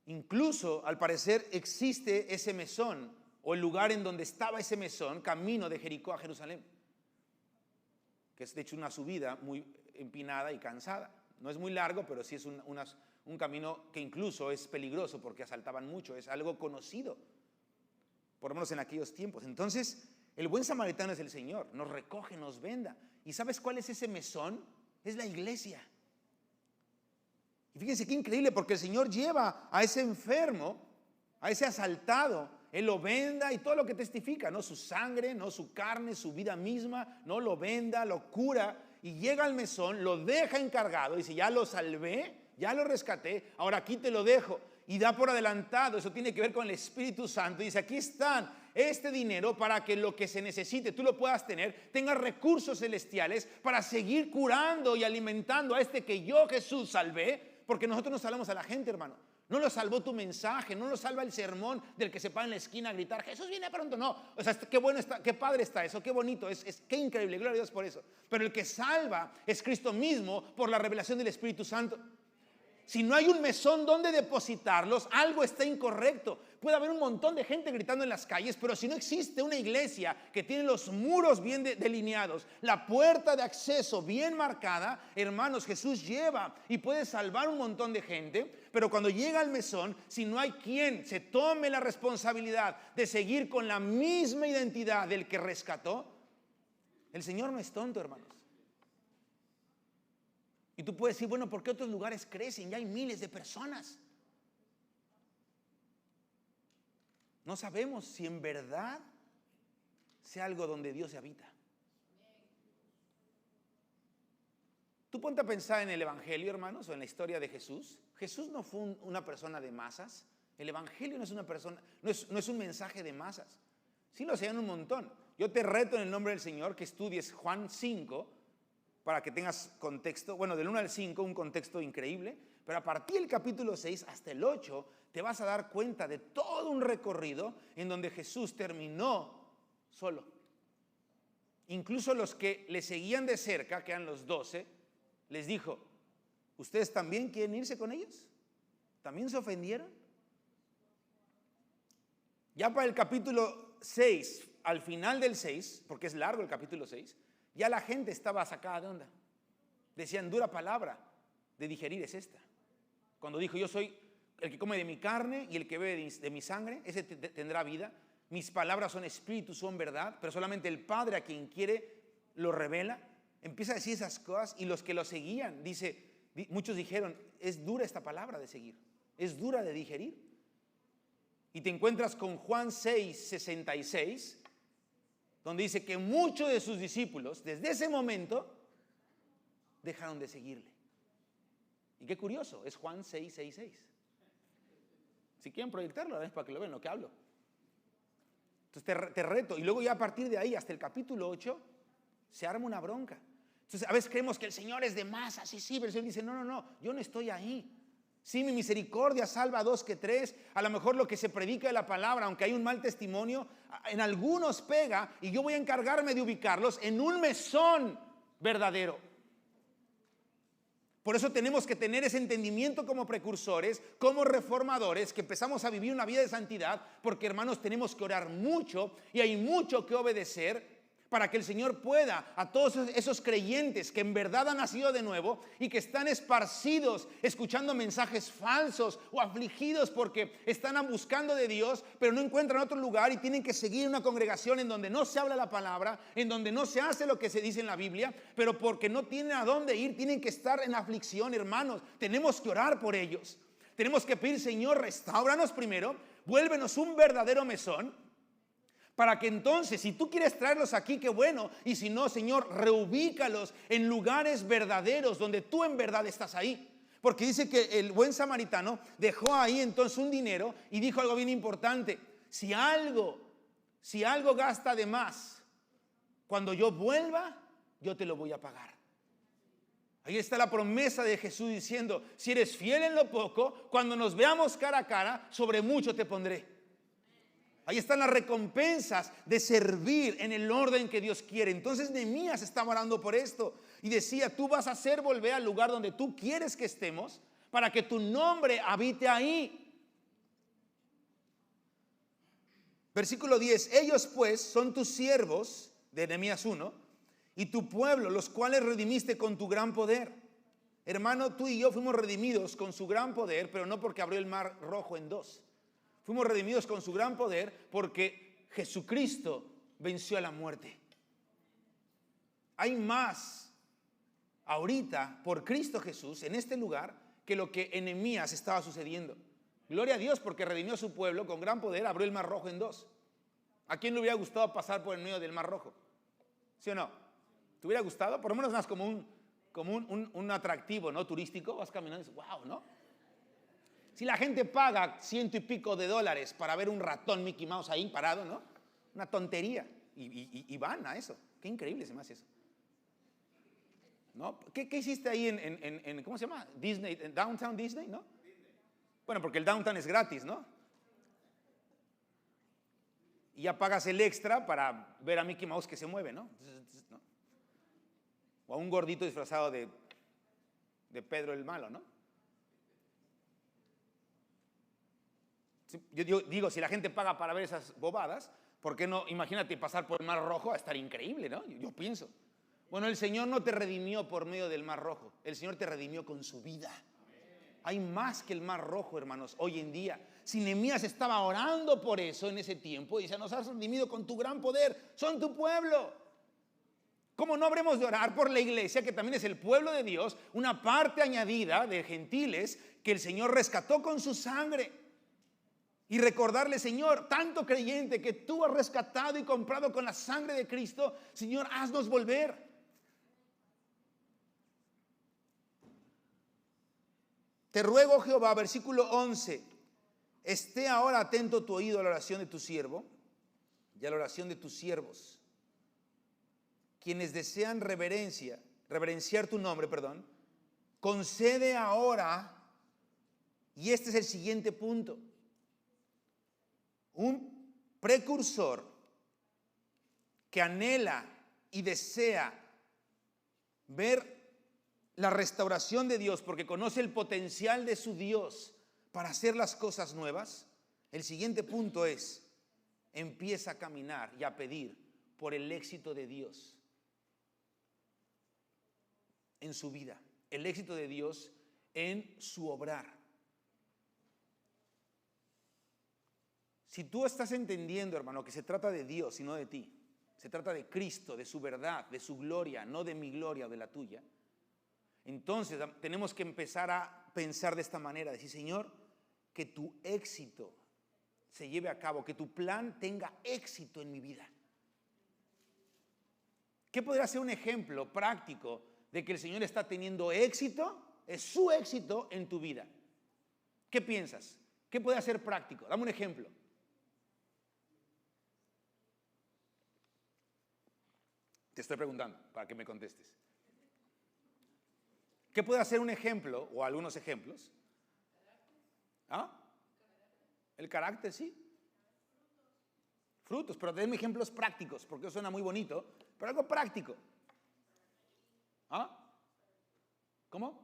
Speaker 1: Incluso, al parecer, existe ese mesón, o el lugar en donde estaba ese mesón, camino de Jericó a Jerusalén, que es de hecho una subida muy empinada y cansada. No es muy largo, pero sí es un camino que incluso es peligroso porque asaltaban mucho. Es algo conocido, por lo menos en aquellos tiempos. Entonces, el buen samaritano es el Señor. Nos recoge, nos venda. ¿Y sabes cuál es ese mesón? Es la iglesia. Y fíjense qué increíble, porque el Señor lleva a ese enfermo, a ese asaltado, Él lo venda y todo lo que testifica, no su sangre, no su carne, su vida misma, no lo venda, lo cura, y llega al mesón, lo deja encargado, dice: ya lo salvé, ya lo rescaté, ahora aquí te lo dejo. Y da por adelantado, eso tiene que ver con el Espíritu Santo. Dice: aquí están este dinero para que lo que se necesite tú lo puedas tener, tengas recursos celestiales para seguir curando y alimentando a este que yo, Jesús, salvé. Porque nosotros no salvamos a la gente, hermano. No lo salvó tu mensaje, no lo salva el sermón del que se para en la esquina a gritar: Jesús viene pronto. No, o sea, qué bueno está, qué padre está eso, qué bonito, qué increíble, gloria a Dios por eso. Pero el que salva es Cristo mismo por la revelación del Espíritu Santo. Si no hay un mesón donde depositarlos, algo está incorrecto. Puede haber un montón de gente gritando en las calles, pero si no existe una iglesia que tiene los muros bien delineados, la puerta de acceso bien marcada, hermanos, Jesús lleva y puede salvar un montón de gente. Pero cuando llega al mesón, si no hay quien se tome la responsabilidad de seguir con la misma identidad del que rescató, el Señor no es tonto, hermanos. Y tú puedes decir: bueno, ¿por qué otros lugares crecen? Ya hay miles de personas. No sabemos si en verdad sea algo donde Dios se habita. Tú ponte a pensar en el Evangelio, hermanos, o en la historia de Jesús. Jesús no fue una persona de masas. El Evangelio no es una persona, no es un mensaje de masas. Sí lo hacían un montón. Yo te reto en el nombre del Señor que estudies Juan 5, para que tengas contexto, bueno, del 1 al 5, un contexto increíble, pero a partir del capítulo 6 hasta el 8, te vas a dar cuenta de todo un recorrido en donde Jesús terminó solo. Incluso los que le seguían de cerca, que eran los 12, les dijo: ¿ustedes también quieren irse con ellos? ¿También se ofendieron? Ya para el capítulo 6, al final del 6, porque es largo el capítulo 6, ya la gente estaba sacada de onda. Decían: dura palabra de digerir es esta. Cuando dijo: yo soy el que come de mi carne y el que bebe de mi sangre, ese tendrá vida. Mis palabras son espíritu, son verdad, pero solamente el Padre a quien quiere lo revela, empieza a decir esas cosas y los que lo seguían, muchos dijeron, es dura esta palabra de seguir, es dura de digerir. Y te encuentras con Juan 6:66, donde dice que muchos de sus discípulos, desde ese momento, dejaron de seguirle. Y qué curioso, es Juan 6:66. Si quieren proyectarlo, es para que lo vean lo que hablo. Entonces te reto. Y luego ya a partir de ahí, hasta el capítulo 8, se arma una bronca. Entonces a veces creemos que el Señor es de más, así sí, pero el Señor dice, no, yo no estoy ahí. Sí, mi misericordia salva a 2 que 3. A lo mejor lo que se predica de la palabra, aunque hay un mal testimonio, en algunos pega, y yo voy a encargarme de ubicarlos en un mesón verdadero. Por eso tenemos que tener ese entendimiento como precursores, como reformadores, que empezamos a vivir una vida de santidad, porque hermanos tenemos que orar mucho y hay mucho que obedecer para que el Señor pueda a todos esos creyentes que en verdad han nacido de nuevo y que están esparcidos escuchando mensajes falsos o afligidos porque están buscando de Dios pero no encuentran otro lugar y tienen que seguir una congregación en donde no se habla la palabra, en donde no se hace lo que se dice en la Biblia, pero porque no tienen a dónde ir, tienen que estar en aflicción, hermanos. Tenemos que orar por ellos. Tenemos que pedir, Señor, restáuranos primero, vuélvenos un verdadero mesón, para que entonces, si tú quieres traerlos aquí, qué bueno. Y si no, Señor, reubícalos en lugares verdaderos donde tú en verdad estás ahí. Porque dice que el buen samaritano dejó ahí entonces un dinero y dijo algo bien importante. Si algo gasta de más, cuando yo vuelva, yo te lo voy a pagar. Ahí está la promesa de Jesús diciendo, si eres fiel en lo poco, cuando nos veamos cara a cara, sobre mucho te pondré. Ahí están las recompensas de servir en el orden que Dios quiere. Entonces Nehemías estaba orando por esto y decía, tú vas a hacer volver al lugar donde tú quieres que estemos para que tu nombre habite ahí. Versículo 10, ellos pues son tus siervos, de Nehemías 1, y tu pueblo, los cuales redimiste con tu gran poder. Hermano, tú y yo fuimos redimidos con su gran poder, pero no porque abrió el mar rojo en dos. Fuimos redimidos con su gran poder porque Jesucristo venció a la muerte. Hay más ahorita por Cristo Jesús en este lugar que lo que en Nehemías estaba sucediendo. Gloria a Dios porque redimió a su pueblo con gran poder, abrió el mar rojo en dos. ¿A quién le hubiera gustado pasar por el medio del mar rojo? ¿Sí o no? ¿Te hubiera gustado? Por lo menos más como un atractivo, ¿no? Turístico. Vas caminando y dices, wow, ¿no? Si la gente paga $100 y pico para ver un ratón Mickey Mouse ahí parado, ¿no? Una tontería. Y van a eso. Qué increíble se me hace eso. ¿No? ¿Qué hiciste ahí en ¿cómo se llama? Disney, en Downtown Disney, ¿no? Bueno, porque el Downtown es gratis, ¿no? Y ya pagas el extra para ver a Mickey Mouse que se mueve, ¿no? ¿No? O a un gordito disfrazado de Pedro el Malo, ¿no? Yo digo, si la gente paga para ver esas bobadas, ¿por qué no? Imagínate pasar por el Mar Rojo, va a estar increíble, ¿no? Yo pienso. Bueno, el Señor no te redimió por medio del Mar Rojo, el Señor te redimió con su vida. Hay más que el Mar Rojo, hermanos, hoy en día. Si Nehemías estaba orando por eso en ese tiempo, y dice, nos has redimido con tu gran poder, son tu pueblo. ¿Cómo no habremos de orar por la iglesia, que también es el pueblo de Dios, una parte añadida de gentiles que el Señor rescató con su sangre? Y recordarle, Señor, tanto creyente que tú has rescatado y comprado con la sangre de Cristo, Señor, haznos volver. Te ruego, Jehová, versículo 11, esté ahora atento tu oído a la oración de tu siervo y a la oración de tus siervos, quienes desean reverenciar tu nombre, concede ahora, y este es el siguiente punto, un precursor que anhela y desea ver la restauración de Dios porque conoce el potencial de su Dios para hacer las cosas nuevas. El siguiente punto es, empieza a caminar y a pedir por el éxito de Dios en su vida, el éxito de Dios en su obrar. Si tú estás entendiendo, hermano, que se trata de Dios y no de ti, se trata de Cristo, de su verdad, de su gloria, no de mi gloria o de la tuya, entonces tenemos que empezar a pensar de esta manera, decir, Señor, que tu éxito se lleve a cabo, que tu plan tenga éxito en mi vida. ¿Qué podría ser un ejemplo práctico de que el Señor está teniendo éxito? Es su éxito en tu vida. ¿Qué piensas? ¿Qué puede ser práctico? Dame un ejemplo. Te estoy preguntando para que me contestes. ¿Qué puede ser un ejemplo o algunos ejemplos? ¿Ah? El carácter, sí. Frutos, pero denme ejemplos prácticos, porque suena muy bonito, pero algo práctico. ¿Ah? ¿Cómo?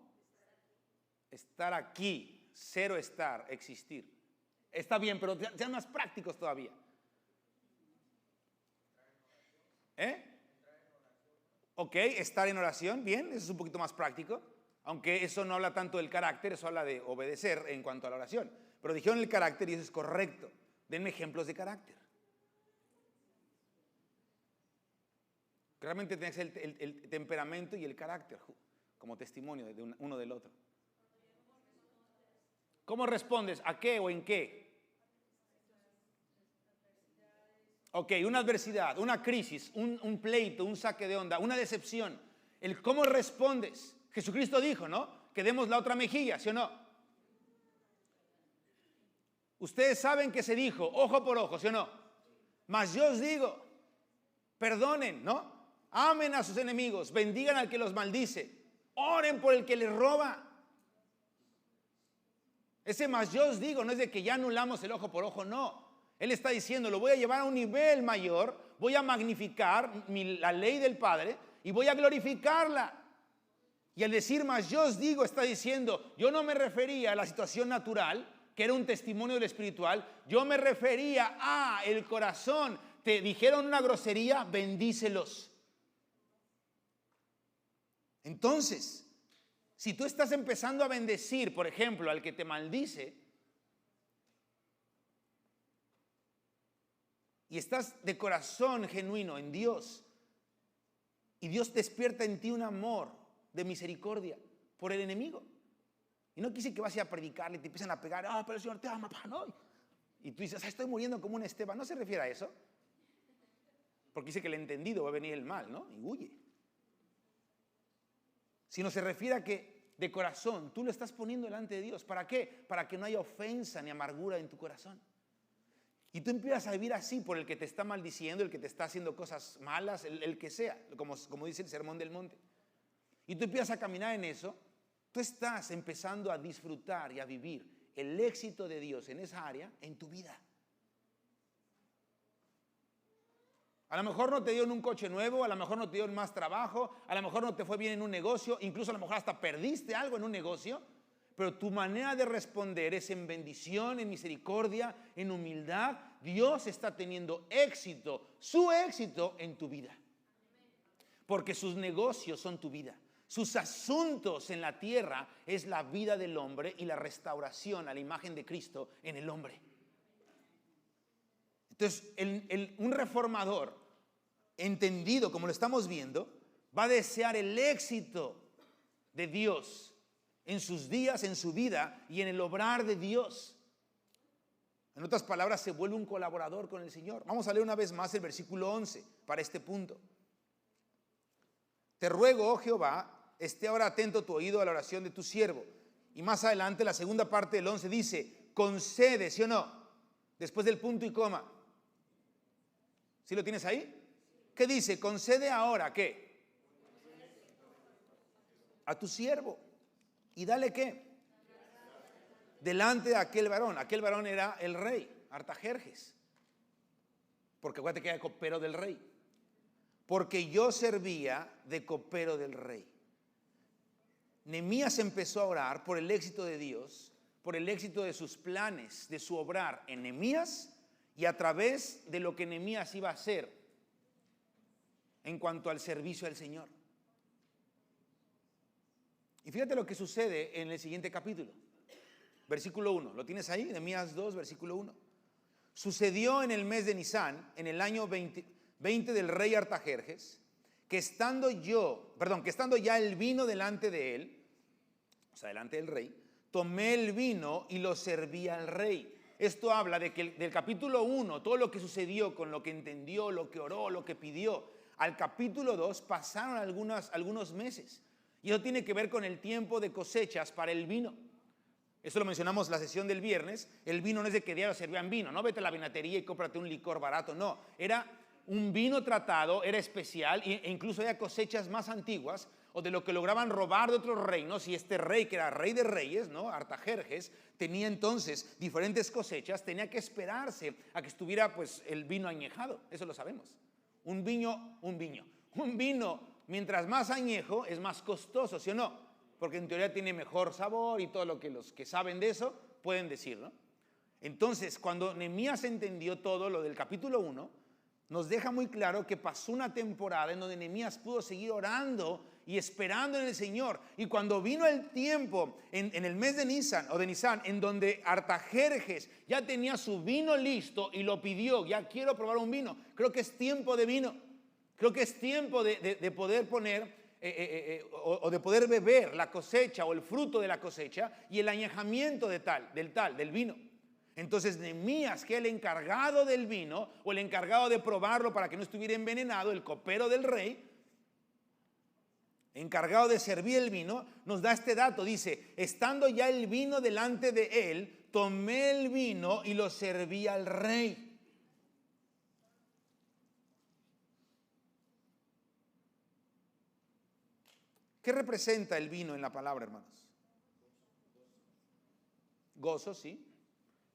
Speaker 1: Estar aquí, cero estar, existir. Está bien, pero sean más prácticos todavía. Ok, estar en oración, bien, eso es un poquito más práctico. Aunque eso no habla tanto del carácter, eso habla de obedecer en cuanto a la oración. Pero dijeron el carácter y eso es correcto. Denme ejemplos de carácter. Realmente tienes el temperamento y el carácter como testimonio de uno del otro. ¿Cómo respondes? ¿A qué o en qué? Ok, una adversidad, una crisis, un pleito, un saque de onda, una decepción. El cómo respondes. Jesucristo dijo, ¿no? Que demos la otra mejilla, ¿sí o no? Ustedes saben que se dijo, ojo por ojo, ¿sí o no? Mas yo os digo, perdonen, ¿no? Amen a sus enemigos, bendigan al que los maldice, oren por el que les roba. Ese mas yo os digo no es de que ya anulamos el ojo por ojo, no. Él está diciendo, lo voy a llevar a un nivel mayor, voy a magnificar la ley del Padre y voy a glorificarla. Y al decir más yo os digo, está diciendo, yo no me refería a la situación natural, que era un testimonio del espiritual, yo me refería a el corazón. Te dijeron una grosería, bendícelos. Entonces, si tú estás empezando a bendecir, por ejemplo, al que te maldice, y estás de corazón genuino en Dios, y Dios despierta en ti un amor de misericordia por el enemigo. Y no quise que vas a predicarle y te empiezan a pegar, pero el Señor te ama, ¿no? Y tú dices, estoy muriendo como un Esteban. No se refiere a eso. Porque dice que el entendido va a venir el mal, ¿no? Y huye. Sino se refiere a que de corazón tú lo estás poniendo delante de Dios. ¿Para qué? Para que no haya ofensa ni amargura en tu corazón. Y tú empiezas a vivir así por el que te está maldiciendo, el que te está haciendo cosas malas, el que sea, como dice el Sermón del Monte. Y tú empiezas a caminar en eso, tú estás empezando a disfrutar y a vivir el éxito de Dios en esa área en tu vida. A lo mejor no te dio en un coche nuevo, a lo mejor no te dio en más trabajo, a lo mejor no te fue bien en un negocio, incluso a lo mejor hasta perdiste algo en un negocio, pero tu manera de responder es en bendición, en misericordia, en humildad. Dios está teniendo éxito, su éxito en tu vida. Porque sus negocios son tu vida. Sus asuntos en la tierra es la vida del hombre y la restauración a la imagen de Cristo en el hombre. Entonces, un reformador entendido como lo estamos viendo, va a desear el éxito de Dios en sus días, en su vida y en el obrar de Dios. En otras palabras, se vuelve un colaborador con el Señor. Vamos a leer una vez más el versículo 11 para este punto. Te ruego, oh Jehová, esté ahora atento tu oído a la oración de tu siervo. Y más adelante, la segunda parte del 11 dice, concede, ¿sí o no? Después del punto y coma. ¿Sí lo tienes ahí? ¿Qué dice? Concede ahora, ¿qué? A tu siervo. ¿Y dale qué? Delante de aquel varón. Aquel varón era el rey, Artajerjes. Porque acuérdate que era copero del rey. Porque yo servía de copero del rey. Nehemías empezó a orar por el éxito de Dios, por el éxito de sus planes, de su obrar en Nehemías y a través de lo que Nehemías iba a hacer en cuanto al servicio al Señor. Y fíjate lo que sucede en el siguiente capítulo. Versículo 1. ¿Lo tienes ahí? Nehemías 2, versículo 1. Sucedió en el mes de Nisán, en el año 20 del rey Artajerjes, que estando ya el vino delante de él, o sea, delante del rey, tomé el vino y lo serví al rey. Esto habla de que del capítulo 1, todo lo que sucedió con lo que entendió, lo que oró, lo que pidió, al capítulo 2 pasaron algunos meses. Y eso tiene que ver con el tiempo de cosechas para el vino. Eso lo mencionamos la sesión del viernes. El vino no es de que diario servían vino. No vete a la vinatería y cómprate un licor barato. No, era un vino tratado, era especial, e incluso había cosechas más antiguas o de lo que lograban robar de otros reinos. Y este rey, que era rey de reyes, ¿no? Artajerjes, tenía entonces diferentes cosechas. Tenía que esperarse a que estuviera pues el vino añejado. Eso lo sabemos. Un vino, mientras más añejo, es más costoso, ¿sí o no? Porque en teoría tiene mejor sabor y todo lo que los que saben de eso pueden decir, ¿no? Entonces, cuando Nehemías entendió todo lo del capítulo 1, nos deja muy claro que pasó una temporada en donde Nehemías pudo seguir orando y esperando en el Señor. Y cuando vino el tiempo, en el mes de Nisan, en donde Artajerjes ya tenía su vino listo y lo pidió, ya quiero probar un vino, creo que es tiempo de vino. Creo que es tiempo de poder poner o de poder beber la cosecha o el fruto de la cosecha y el añejamiento del vino. Entonces Nehemías, que es el encargado del vino o el encargado de probarlo para que no estuviera envenenado, el copero del rey, encargado de servir el vino, nos da este dato. Dice, estando ya el vino delante de él, tomé el vino y lo serví al rey. ¿Qué representa el vino en la palabra, hermanos? Gozo, sí.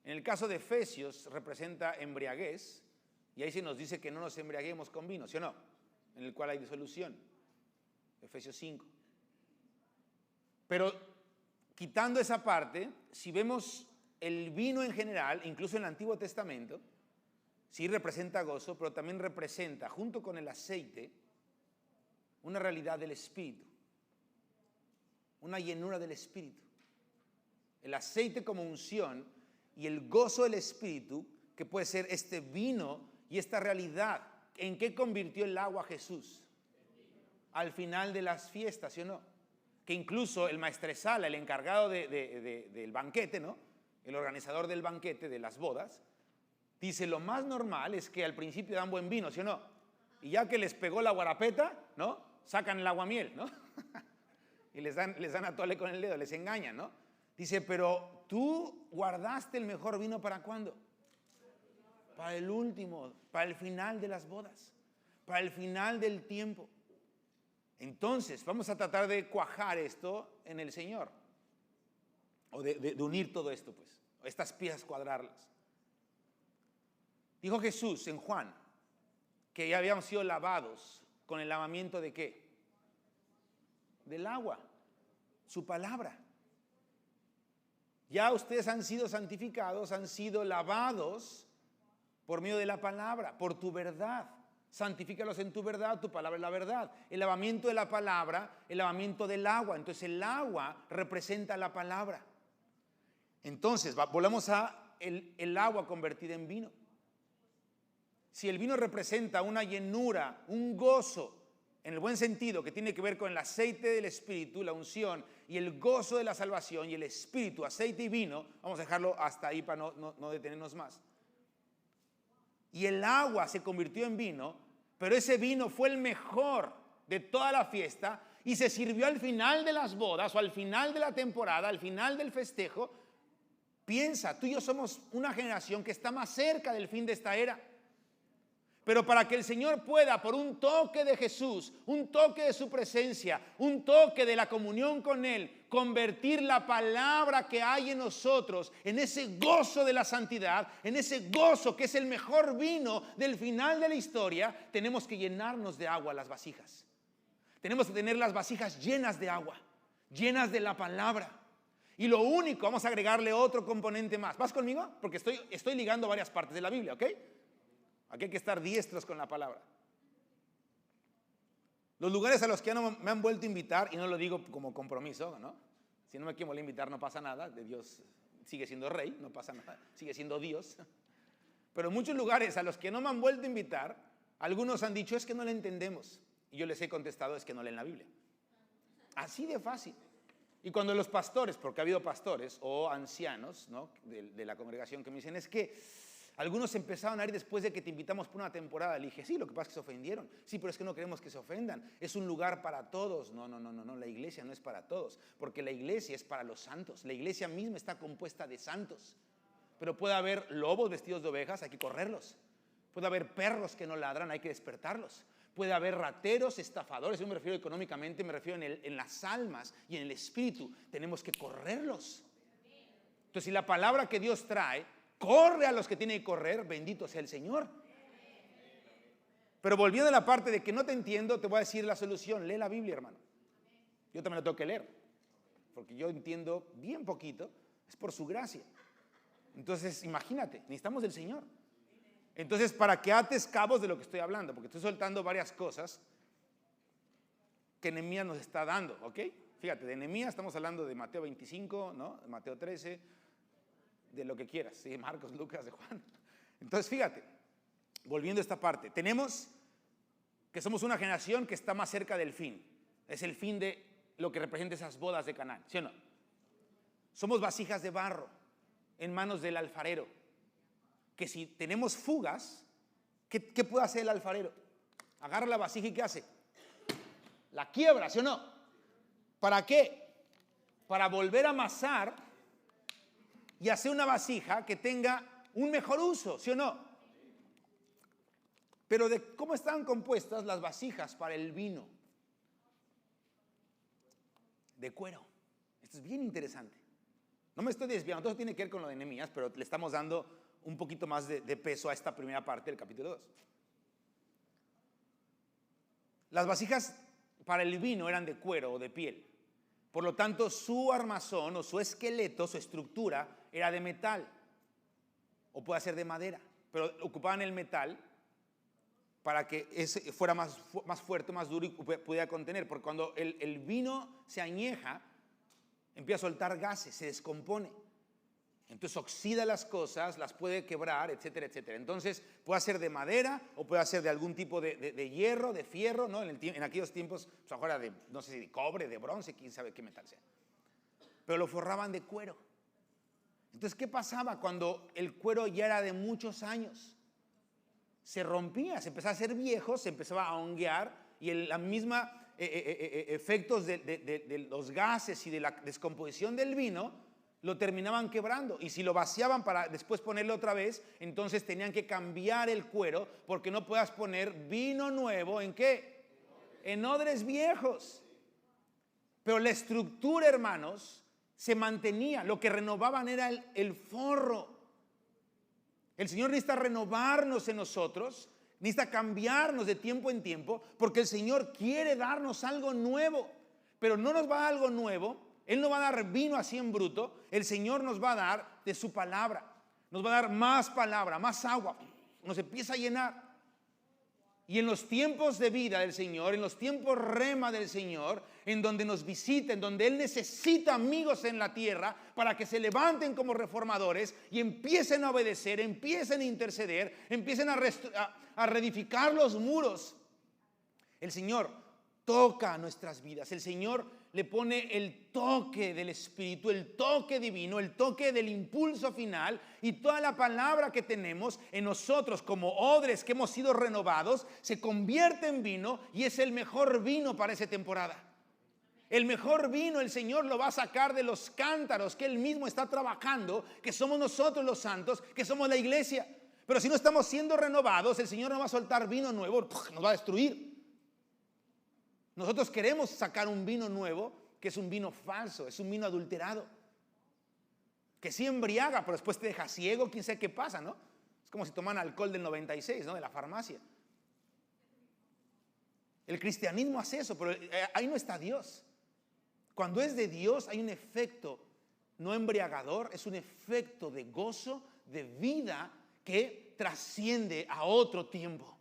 Speaker 1: En el caso de Efesios representa embriaguez, y ahí se nos dice que no nos embriaguemos con vino, ¿sí o no? En el cual hay disolución. Efesios 5. Pero quitando esa parte, si vemos el vino en general, incluso en el Antiguo Testamento, sí representa gozo, pero también representa, junto con el aceite, una realidad del Espíritu. Una llenura del Espíritu. El aceite como unción y el gozo del Espíritu, que puede ser este vino y esta realidad. ¿En qué convirtió el agua Jesús? Al final de las fiestas, ¿sí o no? Que incluso el maestresala, el encargado del banquete, ¿no? El organizador del banquete, de las bodas, dice, lo más normal es que al principio dan buen vino, ¿sí o no? Y ya que les pegó la guarapeta, ¿no? Sacan el aguamiel, ¿no? Y les dan a tole con el dedo, les engañan, ¿no? Dice, pero tú guardaste el mejor vino ¿para cuándo? Para el último, para el final de las bodas, para el final del tiempo. Entonces, vamos a tratar de cuajar esto en el Señor. O de unir todo esto, pues. Estas piezas, cuadrarlas. Dijo Jesús en Juan que ya habíamos sido lavados con el lavamiento ¿de qué? Del agua, su palabra. Ya ustedes han sido santificados, han sido lavados por medio de la palabra, por tu verdad. Santifícalos en tu verdad, tu palabra es la verdad. El lavamiento de la palabra, el lavamiento del agua. Entonces el agua representa la palabra. Entonces volvamos a el agua convertida en vino. Si el vino representa una llenura, un gozo, en el buen sentido, que tiene que ver con el aceite del Espíritu, la unción y el gozo de la salvación y el Espíritu, aceite y vino, vamos a dejarlo hasta ahí para no detenernos más. Y el agua se convirtió en vino, pero ese vino fue el mejor de toda la fiesta y se sirvió al final de las bodas o al final de la temporada, al final del festejo. Piensa, tú y yo somos una generación que está más cerca del fin de esta era. Pero para que el Señor pueda, por un toque de Jesús, un toque de su presencia, un toque de la comunión con Él, convertir la palabra que hay en nosotros en ese gozo de la santidad, en ese gozo que es el mejor vino del final de la historia, tenemos que llenarnos de agua las vasijas. Tenemos que tener las vasijas llenas de agua, llenas de la palabra. Y lo único, vamos a agregarle otro componente más. ¿Vas conmigo? Porque estoy ligando varias partes de la Biblia, ¿ok? Aquí hay que estar diestros con la palabra. Los lugares a los que no me han vuelto a invitar, y no lo digo como compromiso, ¿no? Si no me quieren volver a invitar no pasa nada, de Dios sigue siendo rey, no pasa nada, sigue siendo Dios. Pero muchos lugares a los que no me han vuelto a invitar, Algunos han dicho, es que no la entendemos. Y yo les he contestado, es que no leen la Biblia. Así de fácil. Y cuando los pastores, porque ha habido pastores o ancianos, ¿no?, de la congregación que me dicen, es que algunos empezaron a ir después de que te invitamos por una temporada. Le dije, sí, lo que pasa es que se ofendieron. Sí, pero es que no queremos que se ofendan. Es un lugar para todos. No, la iglesia no es para todos, porque la iglesia es para los santos. La iglesia misma está compuesta de santos. Pero puede haber lobos vestidos de ovejas, hay que correrlos. Puede haber perros que no ladran, hay que despertarlos. Puede haber rateros, estafadores. Yo me refiero económicamente, me refiero en las almas y en el espíritu. Tenemos que correrlos. Entonces, si la palabra que Dios trae corre a los que tienen que correr, bendito sea el Señor. Pero volviendo a la parte de que no te entiendo, te voy a decir la solución. Lee la Biblia, hermano. Yo también la tengo que leer, porque yo entiendo bien poquito. Es por su gracia. Entonces, imagínate, necesitamos del Señor. Entonces, para que ates cabos de lo que estoy hablando, porque estoy soltando varias cosas que Nehemías nos está dando, ¿ok? Fíjate, de Nehemías estamos hablando de Mateo 25, ¿no? De Mateo 13, de lo que quieras, ¿sí? Marcos, Lucas, de Juan. Entonces, fíjate, volviendo a esta parte, tenemos que somos una generación que está más cerca del fin. Es el fin de lo que representa esas bodas de Canaán, ¿sí o no? Somos vasijas de barro en manos del alfarero. Que si tenemos fugas, ¿qué puede hacer el alfarero? Agarra la vasija y ¿qué hace? La quiebra, ¿sí o no? ¿Para qué? Para volver a amasar y hacer una vasija que tenga un mejor uso, ¿sí o no? Pero ¿de cómo están compuestas las vasijas para el vino? De cuero. Esto es bien interesante. No me estoy desviando, todo tiene que ver con lo de Nehemías, pero le estamos dando un poquito más de peso a esta primera parte del capítulo 2. Las vasijas para el vino eran de cuero o de piel. Por lo tanto, su armazón o su esqueleto, su estructura, era de metal. O puede ser de madera. Pero ocupaban el metal para que ese fuera más fuerte, más duro y pudiera contener. Porque cuando el vino se añeja, empieza a soltar gases, se descompone. Entonces oxida las cosas, las puede quebrar, etcétera, etcétera. Entonces puede ser de madera o puede ser de algún tipo de hierro, de fierro, ¿no? En aquellos tiempos, pues ahora de, no sé si de cobre, de bronce, quién sabe qué metal sea. Pero lo forraban de cuero. Entonces, ¿qué pasaba cuando el cuero ya era de muchos años? Se rompía, se empezaba a hacer viejo, se empezaba a honguear y la misma efectos de los gases y de la descomposición del vino lo terminaban quebrando, y si lo vaciaban para después ponerlo otra vez, entonces tenían que cambiar el cuero, porque no puedas poner vino nuevo ¿en qué? En odres viejos. Pero la estructura, hermanos, se mantenía. Lo que renovaban era el forro. El Señor necesita renovarnos en nosotros, necesita cambiarnos de tiempo en tiempo, porque el Señor quiere darnos algo nuevo, pero no nos va a dar algo nuevo. Él no va a dar vino así en bruto. El Señor nos va a dar de su palabra. Nos va a dar más palabra, más agua. Nos empieza a llenar. Y en los tiempos de vida del Señor, en los tiempos rema del Señor, en donde nos visita, en donde Él necesita amigos en la tierra para que se levanten como reformadores y empiecen a obedecer, empiecen a interceder, empiecen a reedificar los muros. El Señor toca nuestras vidas. El Señor le pone el toque del Espíritu, el toque divino, el toque del impulso final, y toda la palabra que tenemos en nosotros como odres que hemos sido renovados se convierte en vino, y es el mejor vino para esa temporada. El mejor vino el Señor lo va a sacar de los cántaros que Él mismo está trabajando, que somos nosotros los santos, que somos la iglesia. Pero si no estamos siendo renovados, el Señor no va a soltar vino nuevo, nos va a destruir. Nosotros queremos sacar un vino nuevo, que es un vino falso, es un vino adulterado, que sí embriaga, pero después te deja ciego, quién sabe qué pasa, ¿no? Es como si toman alcohol del 96, ¿no? De la farmacia. El cristianismo hace eso, pero ahí no está Dios. Cuando es de Dios hay un efecto no embriagador, es un efecto de gozo, de vida que trasciende a otro tiempo.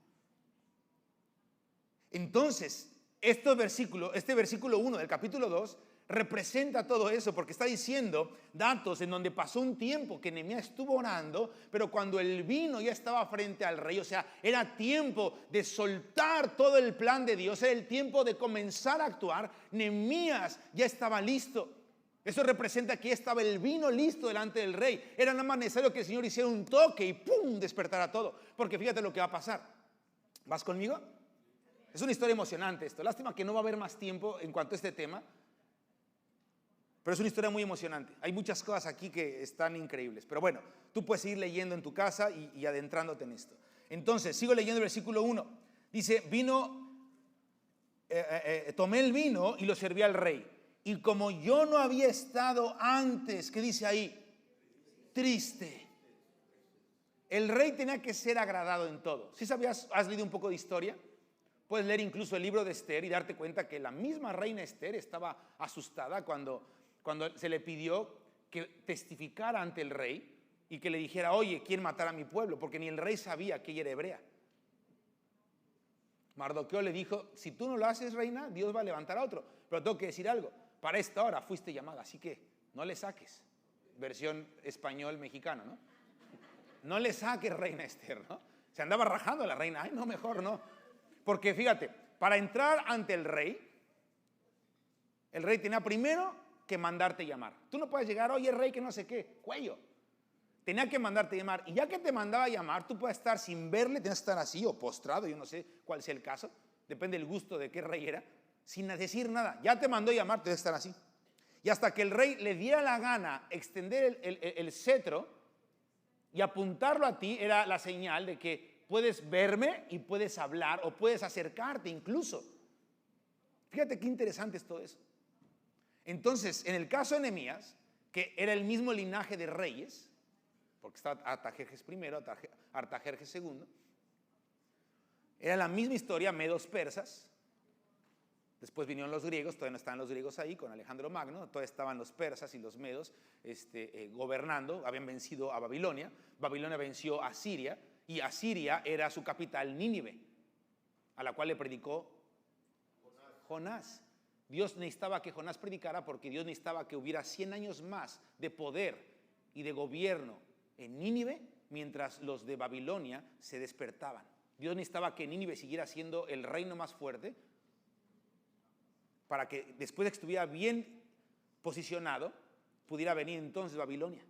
Speaker 1: Entonces, este versículo 1 del capítulo 2 representa todo eso, porque está diciendo datos en donde pasó un tiempo que Nehemías estuvo orando, pero cuando el vino ya estaba frente al rey, o sea, era tiempo de soltar todo el plan de Dios, era el tiempo de comenzar a actuar. Nehemías ya estaba listo. Eso representa que ya estaba el vino listo delante del rey. Era nada más necesario que el Señor hiciera un toque y ¡pum!, despertara todo. Porque fíjate lo que va a pasar. ¿Vas conmigo? Es una historia emocionante esto. Lástima que no va a haber más tiempo en cuanto a este tema. Pero es una historia muy emocionante. Hay muchas cosas aquí que están increíbles. Pero bueno, tú puedes seguir leyendo en tu casa y adentrándote en esto. Entonces, sigo leyendo el versículo 1. Dice, tomé el vino y lo serví al rey. Y como yo no había estado antes, ¿qué dice ahí? Triste. El rey tenía que ser agradado en todo. ¿Sí sabías, has leído un poco de historia? Puedes leer incluso el libro de Esther y darte cuenta que la misma reina Esther estaba asustada cuando se le pidió que testificara ante el rey y que le dijera, oye, ¿quién matará a mi pueblo? Porque ni el rey sabía que ella era hebrea. Mardoqueo le dijo, si tú no lo haces, reina, Dios va a levantar a otro. Pero tengo que decir algo, para esta hora fuiste llamada, así que no le saques. Versión español mexicano, ¿no? No le saques, reina Esther, ¿no? Se andaba rajando la reina, ay, no, mejor no. Porque fíjate, para entrar ante el rey tenía primero que mandarte llamar. Tú no puedes llegar, oye, rey, que no sé qué, cuello. Tenía que mandarte llamar. Y ya que te mandaba a llamar, tú puedes estar sin verle, tienes que estar así o postrado, yo no sé cuál sea el caso, depende del gusto de qué rey era, sin decir nada. Ya te mandó a llamar, tienes que estar así. Y hasta que el rey le diera la gana extender el cetro y apuntarlo a ti, era la señal de que puedes verme y puedes hablar o puedes acercarte incluso. Fíjate qué interesante es todo eso. Entonces, en el caso de Nehemías, que era el mismo linaje de reyes, porque está Artajerjes I, Artajerjes II, era la misma historia, medos persas. Después vinieron los griegos, todavía no estaban los griegos ahí, con Alejandro Magno, todavía estaban los persas y los medos gobernando, habían vencido a Babilonia, Babilonia venció a Siria, y Asiria era su capital, Nínive, a la cual le predicó Jonás. Dios necesitaba que Jonás predicara porque Dios necesitaba que hubiera 100 años más de poder y de gobierno en Nínive mientras los de Babilonia se despertaban. Dios necesitaba que Nínive siguiera siendo el reino más fuerte para que después de que estuviera bien posicionado pudiera venir entonces Babilonia.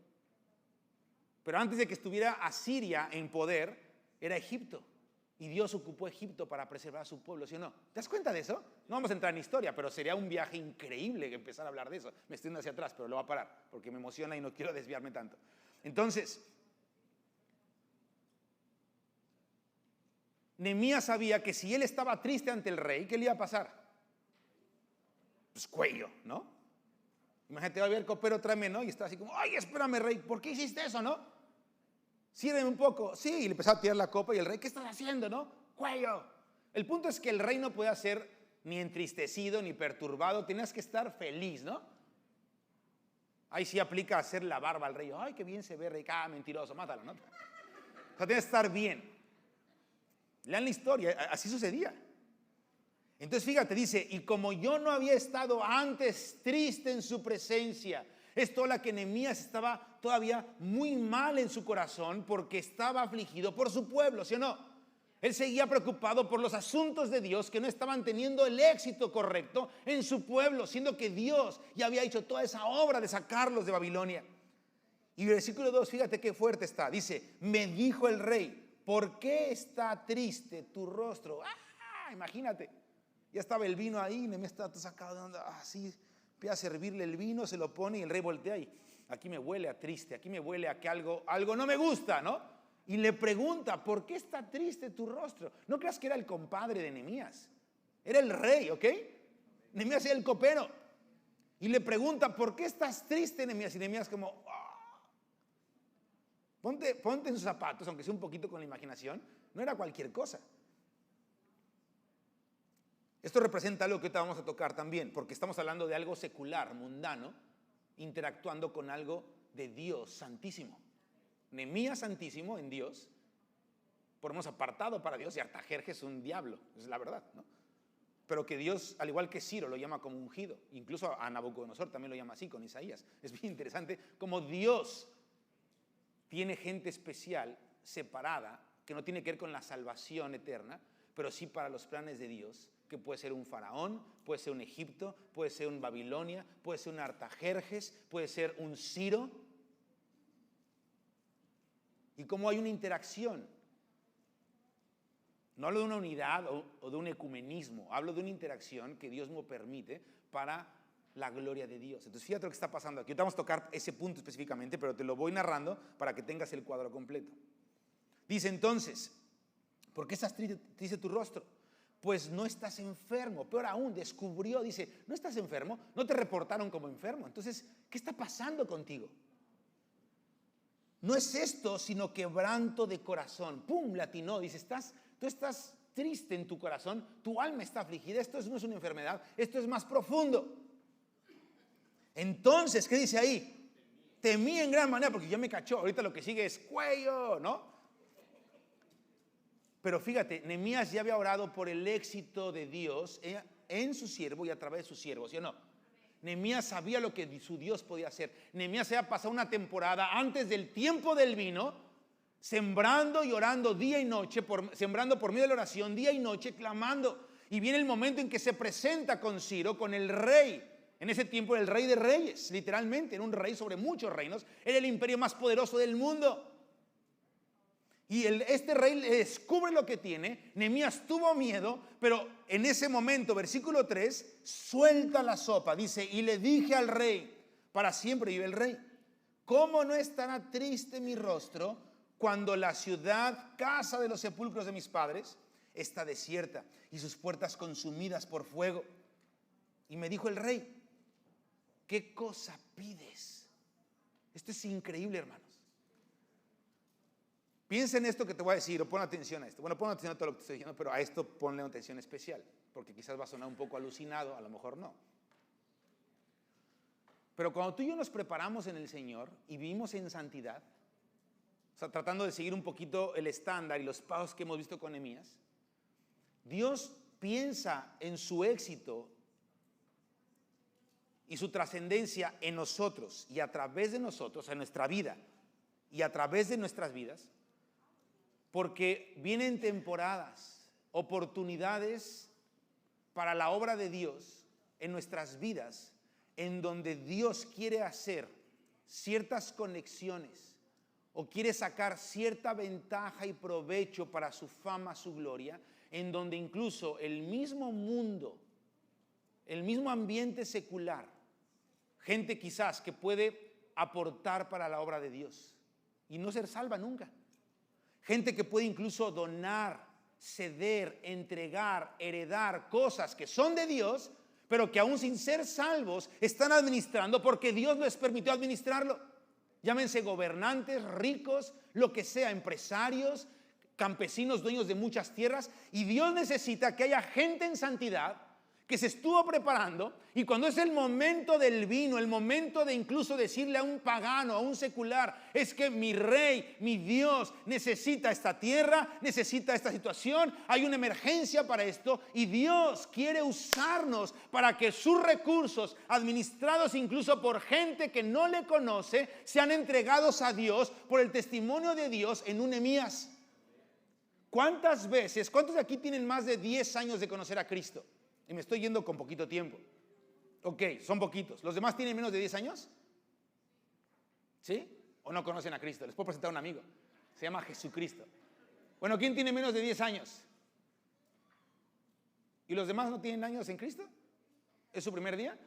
Speaker 1: Pero antes de que estuviera Asiria en poder era Egipto. Y Dios ocupó Egipto para preservar a su pueblo, ¿sí o no? ¿Te das cuenta de eso? No vamos a entrar en historia, pero sería un viaje increíble empezar a hablar de eso. Me estoy yendo hacia atrás, pero lo voy a parar, porque me emociona y no quiero desviarme tanto. Entonces, Nehemías sabía que si él estaba triste ante el rey, ¿qué le iba a pasar? Pues cuello, ¿no? Imagínate, va a ver copero, tráeme, ¿no? Y está así como, ay, espérame, rey, ¿por qué hiciste eso, no? Sírveme un poco. Sí, y le empezó a tirar la copa y el rey, ¿qué estás haciendo, no? Cuello. El punto es que el rey no podía ser ni entristecido ni perturbado, tenías que estar feliz, ¿no? Ahí sí aplica hacer la barba al rey. Ay, qué bien se ve, rey. Ah, mentiroso, mátalo, ¿no? O sea, tienes que estar bien. Lean la historia, así sucedía. Entonces fíjate, dice, y como yo no había estado antes triste en su presencia. Esto habla que Nehemías estaba todavía muy mal en su corazón porque estaba afligido por su pueblo, ¿sí o no? Él seguía preocupado por los asuntos de Dios que no estaban teniendo el éxito correcto en su pueblo, siendo que Dios ya había hecho toda esa obra de sacarlos de Babilonia. Y el versículo 2, fíjate qué fuerte está. Dice, me dijo el rey, ¿por qué está triste tu rostro? ¡Ah! Imagínate, ya estaba el vino ahí, Nehemías estaba sacado de onda, así. Empieza a servirle el vino, se lo pone y el rey voltea y aquí me huele a triste, aquí me huele a que algo no me gusta, ¿no? Y le pregunta, ¿por qué está triste tu rostro? No creas que era el compadre de Nehemías, era el rey, ¿ok? Nehemías era el copero. Y le pregunta, ¿por qué estás triste, Nehemías? Y Nehemías como, oh. Ponte en sus zapatos, aunque sea un poquito con la imaginación, no era cualquier cosa. Esto representa algo que te vamos a tocar también, porque estamos hablando de algo secular, mundano, interactuando con algo de Dios santísimo. Nehemías santísimo en Dios, por hemos apartado para Dios, y Artajerjes es un diablo, es la verdad, ¿no? pero que Dios, al igual que Ciro, lo llama como ungido. Incluso a Nabucodonosor también lo llama así con Isaías. Es bien interesante como Dios tiene gente especial, separada, que no tiene que ver con la salvación eterna, pero sí para los planes de Dios, que puede ser un faraón, puede ser un Egipto, puede ser un Babilonia, puede ser un Artajerjes, puede ser un Ciro. Y cómo hay una interacción. No hablo de una unidad o de un ecumenismo, hablo de una interacción que Dios me permite para la gloria de Dios. Entonces fíjate lo que está pasando aquí. Ahorita vamos a tocar ese punto específicamente, pero te lo voy narrando para que tengas el cuadro completo. Dice entonces, ¿por qué estás triste tu rostro? Pues no estás enfermo. Peor aún, descubrió, dice, ¿no estás enfermo? ¿No te reportaron como enfermo? Entonces, ¿qué está pasando contigo? No es esto, sino quebranto de corazón. ¡Pum! Latinó. Dice, tú estás triste en tu corazón, tu alma está afligida. Esto no es una enfermedad, esto es más profundo. Entonces, ¿qué dice ahí? Temí en gran manera, porque ya me cachó. Ahorita lo que sigue es cuello, ¿no? Pero fíjate, Nehemías ya había orado por el éxito de Dios en su siervo y a través de su siervo, ¿sí o no? Nehemías sabía lo que su Dios podía hacer. Nehemías había pasado una temporada antes del tiempo del vino, sembrando y orando día y noche, sembrando por medio de la oración día y noche, clamando. Y viene el momento en que se presenta con Ciro, con el rey. En ese tiempo era el rey de reyes, literalmente, era un rey sobre muchos reinos. Era el imperio más poderoso del mundo. Y este rey le descubre lo que tiene. Nehemías tuvo miedo, pero en ese momento, versículo 3, suelta la sopa. Dice, y le dije al rey, para siempre vive el rey, ¿cómo no estará triste mi rostro cuando la ciudad, casa de los sepulcros de mis padres, está desierta y sus puertas consumidas por fuego? Y me dijo el rey, ¿qué cosa pides? Esto es increíble, hermanos. Piensa en esto que te voy a decir, o pon atención a esto. Bueno, pon atención a todo lo que te estoy diciendo, pero a esto ponle atención especial, porque quizás va a sonar un poco alucinado, a lo mejor no. Pero cuando tú y yo nos preparamos en el Señor y vivimos en santidad, o sea, tratando de seguir un poquito el estándar y los pasos que hemos visto con Nehemías, Dios piensa en su éxito y su trascendencia en nosotros y a través de nosotros, en nuestra vida y a través de nuestras vidas, porque vienen temporadas, oportunidades para la obra de Dios en nuestras vidas, en donde Dios quiere hacer ciertas conexiones o quiere sacar cierta ventaja y provecho para su fama, su gloria, en donde incluso el mismo mundo, el mismo ambiente secular, gente quizás que puede aportar para la obra de Dios y no ser salva nunca. Gente que puede incluso donar, ceder, entregar, heredar cosas que son de Dios, pero que aún sin ser salvos están administrando porque Dios les permitió administrarlo. Llámense gobernantes, ricos, lo que sea, empresarios, campesinos, dueños de muchas tierras. Y Dios necesita que haya gente en santidad que se estuvo preparando, y cuando es el momento del vino, el momento de incluso decirle a un pagano, a un secular, es que mi rey, mi Dios necesita esta tierra, necesita esta situación, hay una emergencia para esto, y Dios quiere usarnos para que sus recursos, administrados incluso por gente que no le conoce, sean entregados a Dios por el testimonio de Dios en un Nehemías. ¿Cuántas veces, cuántos de aquí tienen más de 10 años de conocer a Cristo? Y me estoy yendo con poquito tiempo. Ok, son poquitos. ¿Los demás tienen menos de 10 años? ¿Sí? ¿O no conocen a Cristo? Les puedo presentar a un amigo. Se llama Jesucristo. Bueno, ¿quién tiene menos de 10 años? ¿Y los demás no tienen años en Cristo? ¿Es su primer día?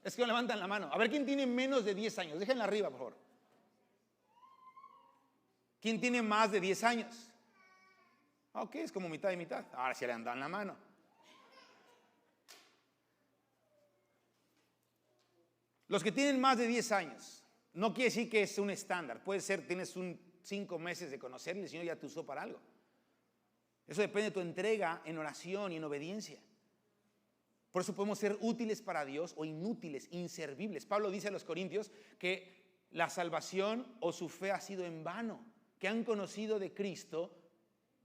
Speaker 1: Es que no levantan la mano. A ver, ¿quién tiene menos de 10 años? Déjenla arriba, por favor. ¿Quién tiene más de 10 años? Ok, es como mitad y mitad. Ahora sí le dan la mano. Los que tienen más de 10 años, no quiere decir que es un estándar. Puede ser, tienes 5 meses de conocerle, el Señor ya te usó para algo. Eso depende de tu entrega en oración y en obediencia. Por eso podemos ser útiles para Dios o inútiles, inservibles. Pablo dice a los Corintios que la salvación o su fe ha sido en vano, que han conocido de Cristo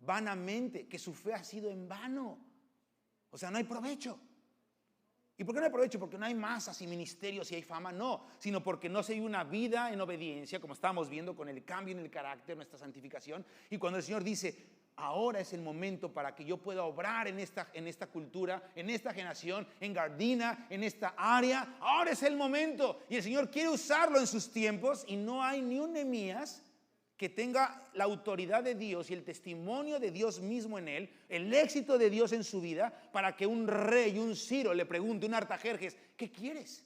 Speaker 1: vanamente, que su fe ha sido en vano. O sea, no hay provecho. ¿Y por qué no hay provecho? Porque no hay masas y ministerios y hay fama, no, sino porque no se vive una vida en obediencia, como estábamos viendo con el cambio en el carácter, nuestra santificación. Y cuando el Señor dice, ahora es el momento para que yo pueda obrar en esta cultura, en esta generación, en Gardena, en esta área, ahora es el momento. Y el Señor quiere usarlo en sus tiempos y no hay ni un Nehemías que tenga la autoridad de Dios y el testimonio de Dios mismo en él, el éxito de Dios en su vida, para que un rey, un Ciro le pregunte, un Artajerjes, ¿qué quieres?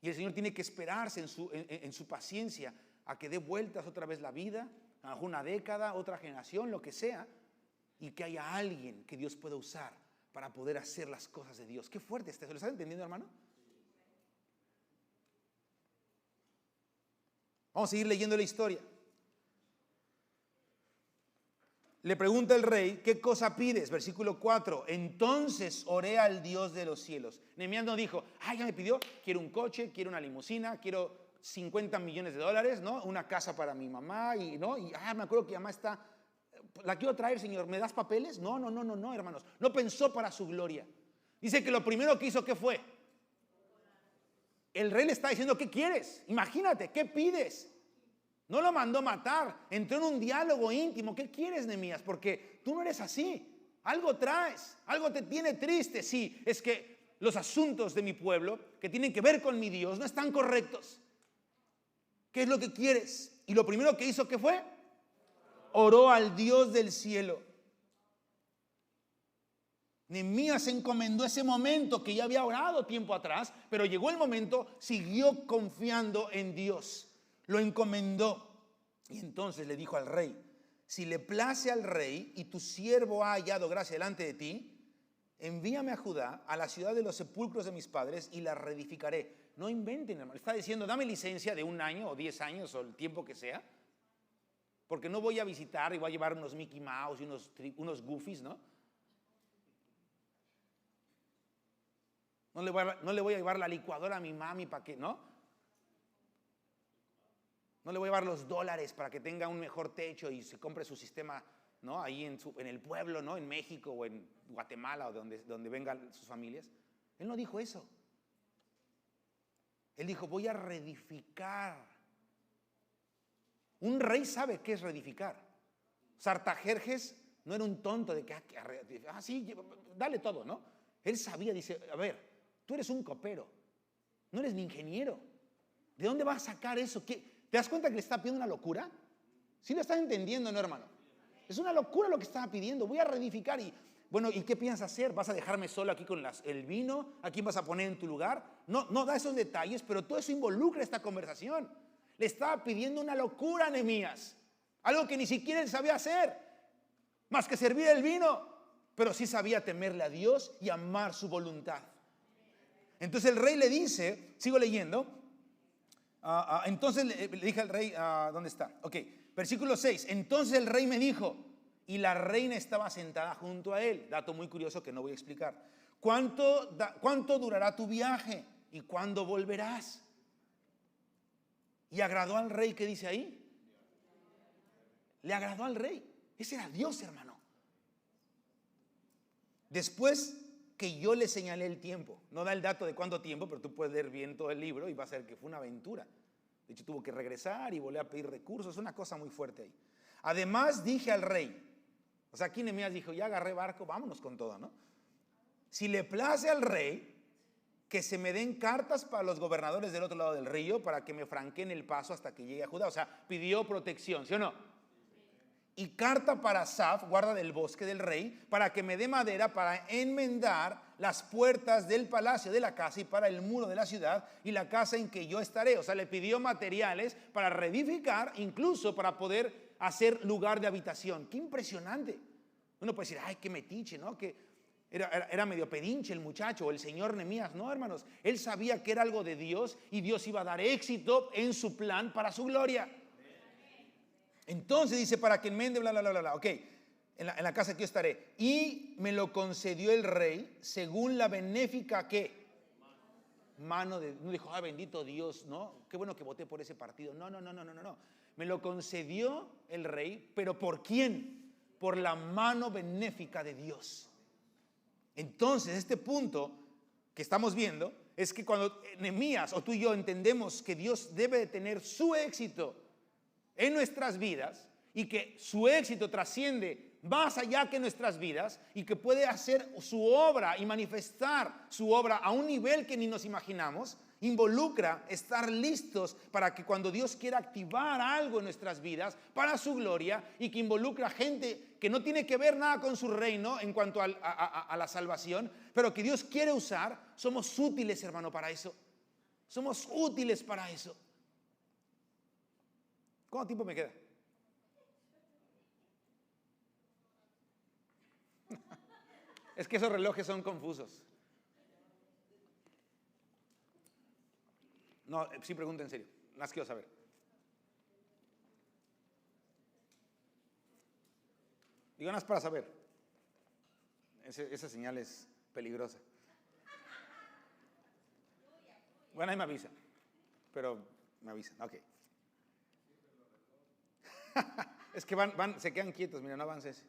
Speaker 1: Y el Señor tiene que esperarse en su paciencia a que dé vueltas otra vez la vida, a una década, otra generación, lo que sea, y que haya alguien que Dios pueda usar para poder hacer las cosas de Dios. Qué fuerte está eso. ¿Lo están entendiendo, hermano? Vamos a seguir leyendo la historia. Le pregunta el rey, ¿qué cosa pides? Versículo 4. Entonces oré al Dios de los cielos. Nehemías no dijo, ya me pidió, quiero un coche, quiero una limusina, quiero 50 millones de dólares, ¿no? Una casa para mi mamá, ¿no? Me acuerdo que mi mamá está, la quiero traer, Señor, ¿me das papeles? No, hermanos. No pensó para su gloria. Dice que lo primero que hizo, ¿qué fue? El rey le está diciendo, ¿qué quieres? Imagínate, ¿qué pides? No lo mandó matar, entró en un diálogo íntimo. ¿Qué quieres, Nehemías? Porque tú no eres así. Algo traes, algo te tiene triste. Sí, es que los asuntos de mi pueblo que tienen que ver con mi Dios no están correctos. ¿Qué es lo que quieres? Y lo primero que hizo, ¿qué fue? Oró al Dios del cielo. Nehemías encomendó ese momento que ya había orado tiempo atrás, pero llegó el momento, siguió confiando en Dios, lo encomendó. Y entonces le dijo al rey, si le place al rey y tu siervo ha hallado gracia delante de ti, envíame a Judá, a la ciudad de los sepulcros de mis padres, y la reedificaré. No inventen, hermano. Está diciendo, dame licencia de 1 año o 10 años o el tiempo que sea, porque no voy a visitar y voy a llevar unos Mickey Mouse y unos Goofies, ¿no? No le voy a llevar la licuadora a mi mami para que, ¿no? No le voy a llevar los dólares para que tenga un mejor techo y se compre su sistema, ¿no? Ahí en el pueblo, ¿no? En México o en Guatemala o donde vengan sus familias. Él no dijo eso. Él dijo, voy a reedificar. Un rey sabe qué es reedificar. Artajerjes no era un tonto de que, sí, dale todo, ¿no? Él sabía, dice, a ver, tú eres un copero, no eres ni ingeniero. ¿De dónde vas a sacar eso? ¿Te das cuenta que le está pidiendo una locura? ¿Sí lo estás entendiendo, no, hermano? Es una locura lo que estaba pidiendo. Voy a reedificar y, bueno, ¿y qué piensas hacer? ¿Vas a dejarme solo aquí con el vino? ¿A quién vas a poner en tu lugar? No da esos detalles, pero todo eso involucra esta conversación. Le estaba pidiendo una locura a Nehemías, algo que ni siquiera él sabía hacer, más que servir el vino, pero sí sabía temerle a Dios y amar su voluntad. Entonces el rey le dice, sigo leyendo, entonces le dije al rey, ¿dónde está? Ok, versículo 6, entonces el rey me dijo, y la reina estaba sentada junto a él, dato muy curioso que no voy a explicar, ¿cuánto durará tu viaje y cuándo volverás? Y agradó al rey, ¿qué dice ahí? Le agradó al rey, ese era Dios, hermano. Después que yo le señalé el tiempo, no da el dato de cuánto tiempo, pero tú puedes leer bien todo el libro y va a ser que fue una aventura. De hecho tuvo que regresar y volver a pedir recursos, una cosa muy fuerte ahí. Además dije al rey, o sea, aquí Nehemías dijo, ya agarré barco, vámonos con todo, ¿no? Si le place al rey, que se me den cartas para los gobernadores del otro lado del río para que me franqueen el paso hasta que llegue a Judá. O sea, pidió protección, ¿sí o no? Y carta para Asaf, guarda del bosque del rey, para que me dé madera para enmendar las puertas del palacio de la casa y para el muro de la ciudad y la casa en que yo estaré. O sea, le pidió materiales para reedificar, incluso para poder hacer lugar de habitación. ¡Qué impresionante! Uno puede decir, ay, qué metiche, ¿no? Que era medio pedinche el muchacho o el señor Nehemías. No, hermanos, él sabía que era algo de Dios y Dios iba a dar éxito en su plan para su gloria. Entonces dice, para que enmende, bla, bla, bla, bla, ok, en la casa que yo estaré. Y me lo concedió el rey según la benéfica que mano de, no dijo, bendito Dios, no, qué bueno que voté por ese partido. No. Me lo concedió el rey, pero ¿por quién? por la mano benéfica de Dios. Entonces, este punto que estamos viendo es que cuando Nehemías o tú y yo entendemos que Dios debe de tener su éxito en nuestras vidas y que su éxito trasciende más allá que nuestras vidas y que puede hacer su obra y manifestar su obra a un nivel que ni nos imaginamos, involucra estar listos para que cuando Dios quiera activar algo en nuestras vidas para su gloria y que involucra gente que no tiene que ver nada con su reino en cuanto a la salvación, pero que Dios quiere usar, somos útiles, hermano, para eso. Somos útiles para eso. ¿Cuánto tiempo me queda? Es que esos relojes son confusos. No, sí pregunto en serio. Las quiero saber. Digo, nada más para saber. Esa señal es peligrosa. Bueno, ahí me avisan. Pero me avisan. Ok. Es que se quedan quietos. Mira, no avances.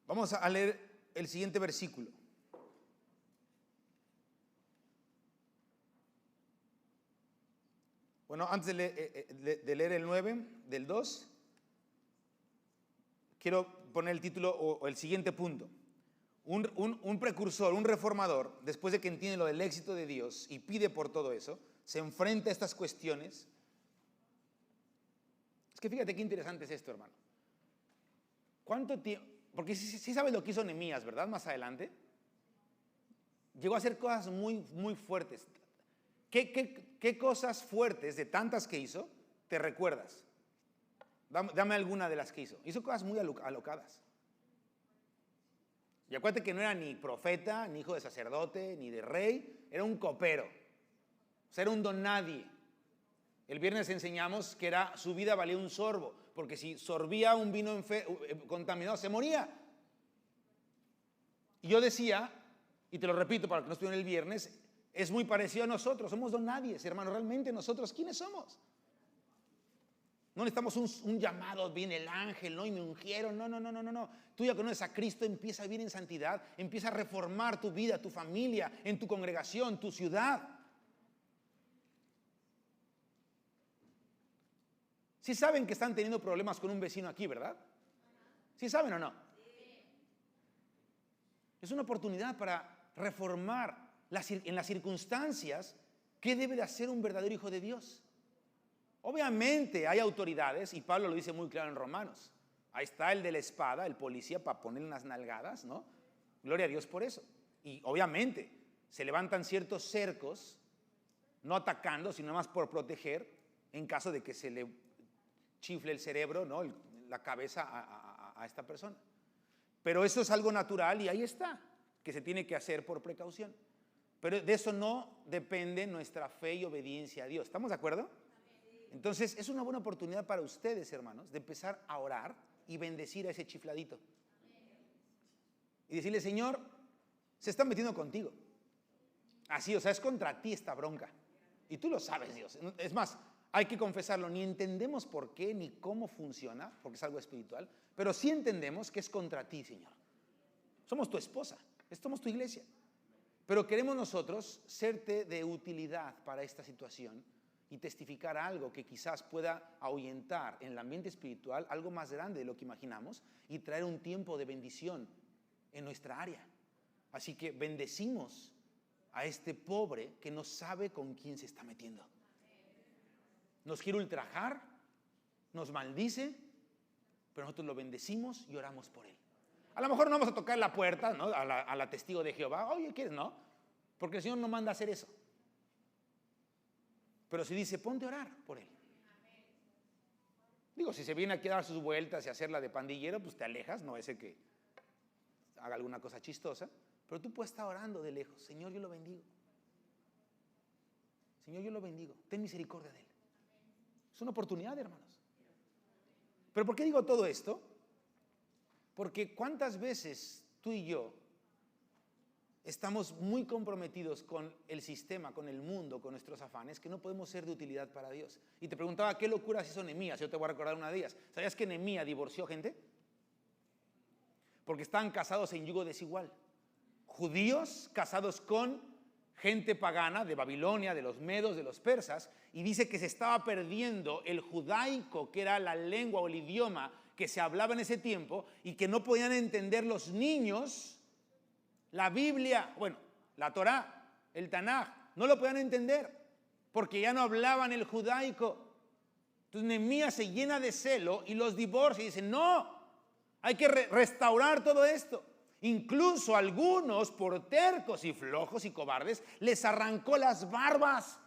Speaker 1: Vamos a leer el siguiente versículo. Bueno, antes de leer el 9, del 2, quiero poner el título o el siguiente punto. Un precursor, un reformador, después de que entiende lo del éxito de Dios y pide por todo eso, se enfrenta a estas cuestiones. Es que fíjate qué interesante es esto, hermano. ¿Cuánto tiempo? Porque sí sabes lo que hizo Nehemías, ¿verdad? Más adelante. Llegó a hacer cosas muy, muy fuertes. ¿Qué cosas fuertes de tantas que hizo te recuerdas? Dame alguna de las que hizo. Hizo cosas muy alocadas. Y acuérdate que no era ni profeta, ni hijo de sacerdote, ni de rey. Era un copero. O sea, era un don nadie. El viernes enseñamos que su vida valía un sorbo, porque si sorbía un vino contaminado, se moría. Y yo decía, y te lo repito para que no estuvieran el viernes, es muy parecido a nosotros, somos don nadies, hermano, realmente nosotros, ¿quiénes somos? No necesitamos un llamado, viene el ángel, ¿no? Y me ungieron, no. Tú ya conoces a Cristo, empieza a vivir en santidad, empieza a reformar tu vida, tu familia, en tu congregación, tu ciudad. Sí saben que están teniendo problemas con un vecino aquí, ¿verdad? ¿Sí saben o no? Es una oportunidad para reformar en las circunstancias qué debe de hacer un verdadero hijo de Dios. Obviamente hay autoridades, y Pablo lo dice muy claro en Romanos. Ahí está el de la espada, el policía, para ponerle unas nalgadas, ¿no? Gloria a Dios por eso. Y obviamente se levantan ciertos cercos, no atacando, sino más por proteger, en caso de que se le chifle el cerebro, ¿no? La cabeza a esta persona. Pero eso es algo natural y ahí está, que se tiene que hacer por precaución. Pero de eso no depende nuestra fe y obediencia a Dios. ¿Estamos de acuerdo? Entonces es una buena oportunidad para ustedes, hermanos, de empezar a orar y bendecir a ese chifladito. Y decirle, Señor, se está metiendo contigo. Así, o sea, es contra ti esta bronca. Y tú lo sabes, Dios. Es más, hay que confesarlo, ni entendemos por qué ni cómo funciona, porque es algo espiritual, pero sí entendemos que es contra ti, Señor. Somos tu esposa, somos tu iglesia. Pero queremos nosotros serte de utilidad para esta situación y testificar algo que quizás pueda ahuyentar en el ambiente espiritual algo más grande de lo que imaginamos y traer un tiempo de bendición en nuestra área. Así que bendecimos a este pobre que no sabe con quién se está metiendo. Nos quiere ultrajar, nos maldice, pero nosotros lo bendecimos y oramos por él. A lo mejor no vamos a tocar la puerta, ¿no? a la testigo de Jehová. Oye, ¿quieres? No, porque el Señor no manda a hacer eso. Pero si dice, ponte a orar por él. Digo, si se viene aquí a dar sus vueltas y hacerla de pandillero, pues te alejas, no ese que haga alguna cosa chistosa. Pero tú puedes estar orando de lejos. Señor, yo lo bendigo. Señor, yo lo bendigo. Ten misericordia de él. Es una oportunidad, hermanos. ¿Pero por qué digo todo esto? Porque cuántas veces tú y yo estamos muy comprometidos con el sistema, con el mundo, con nuestros afanes, que no podemos ser de utilidad para Dios. Y te preguntaba, ¿qué locuras hizo Nehemías? Yo te voy a recordar una de ellas. ¿Sabías que Nehemías divorció gente? Porque estaban casados en yugo desigual. Judíos casados con gente pagana de Babilonia, de los medos, de los persas, y dice que se estaba perdiendo el judaico, que era la lengua o el idioma que se hablaba en ese tiempo, y que no podían entender los niños la Biblia, bueno, la Torá, el Tanaj, no lo podían entender, porque ya no hablaban el judaico. Entonces Nehemías se llena de celo y los divorcia y dice, no, hay que restaurar todo esto. Incluso algunos, por tercos y flojos y cobardes, les arrancó las barbas.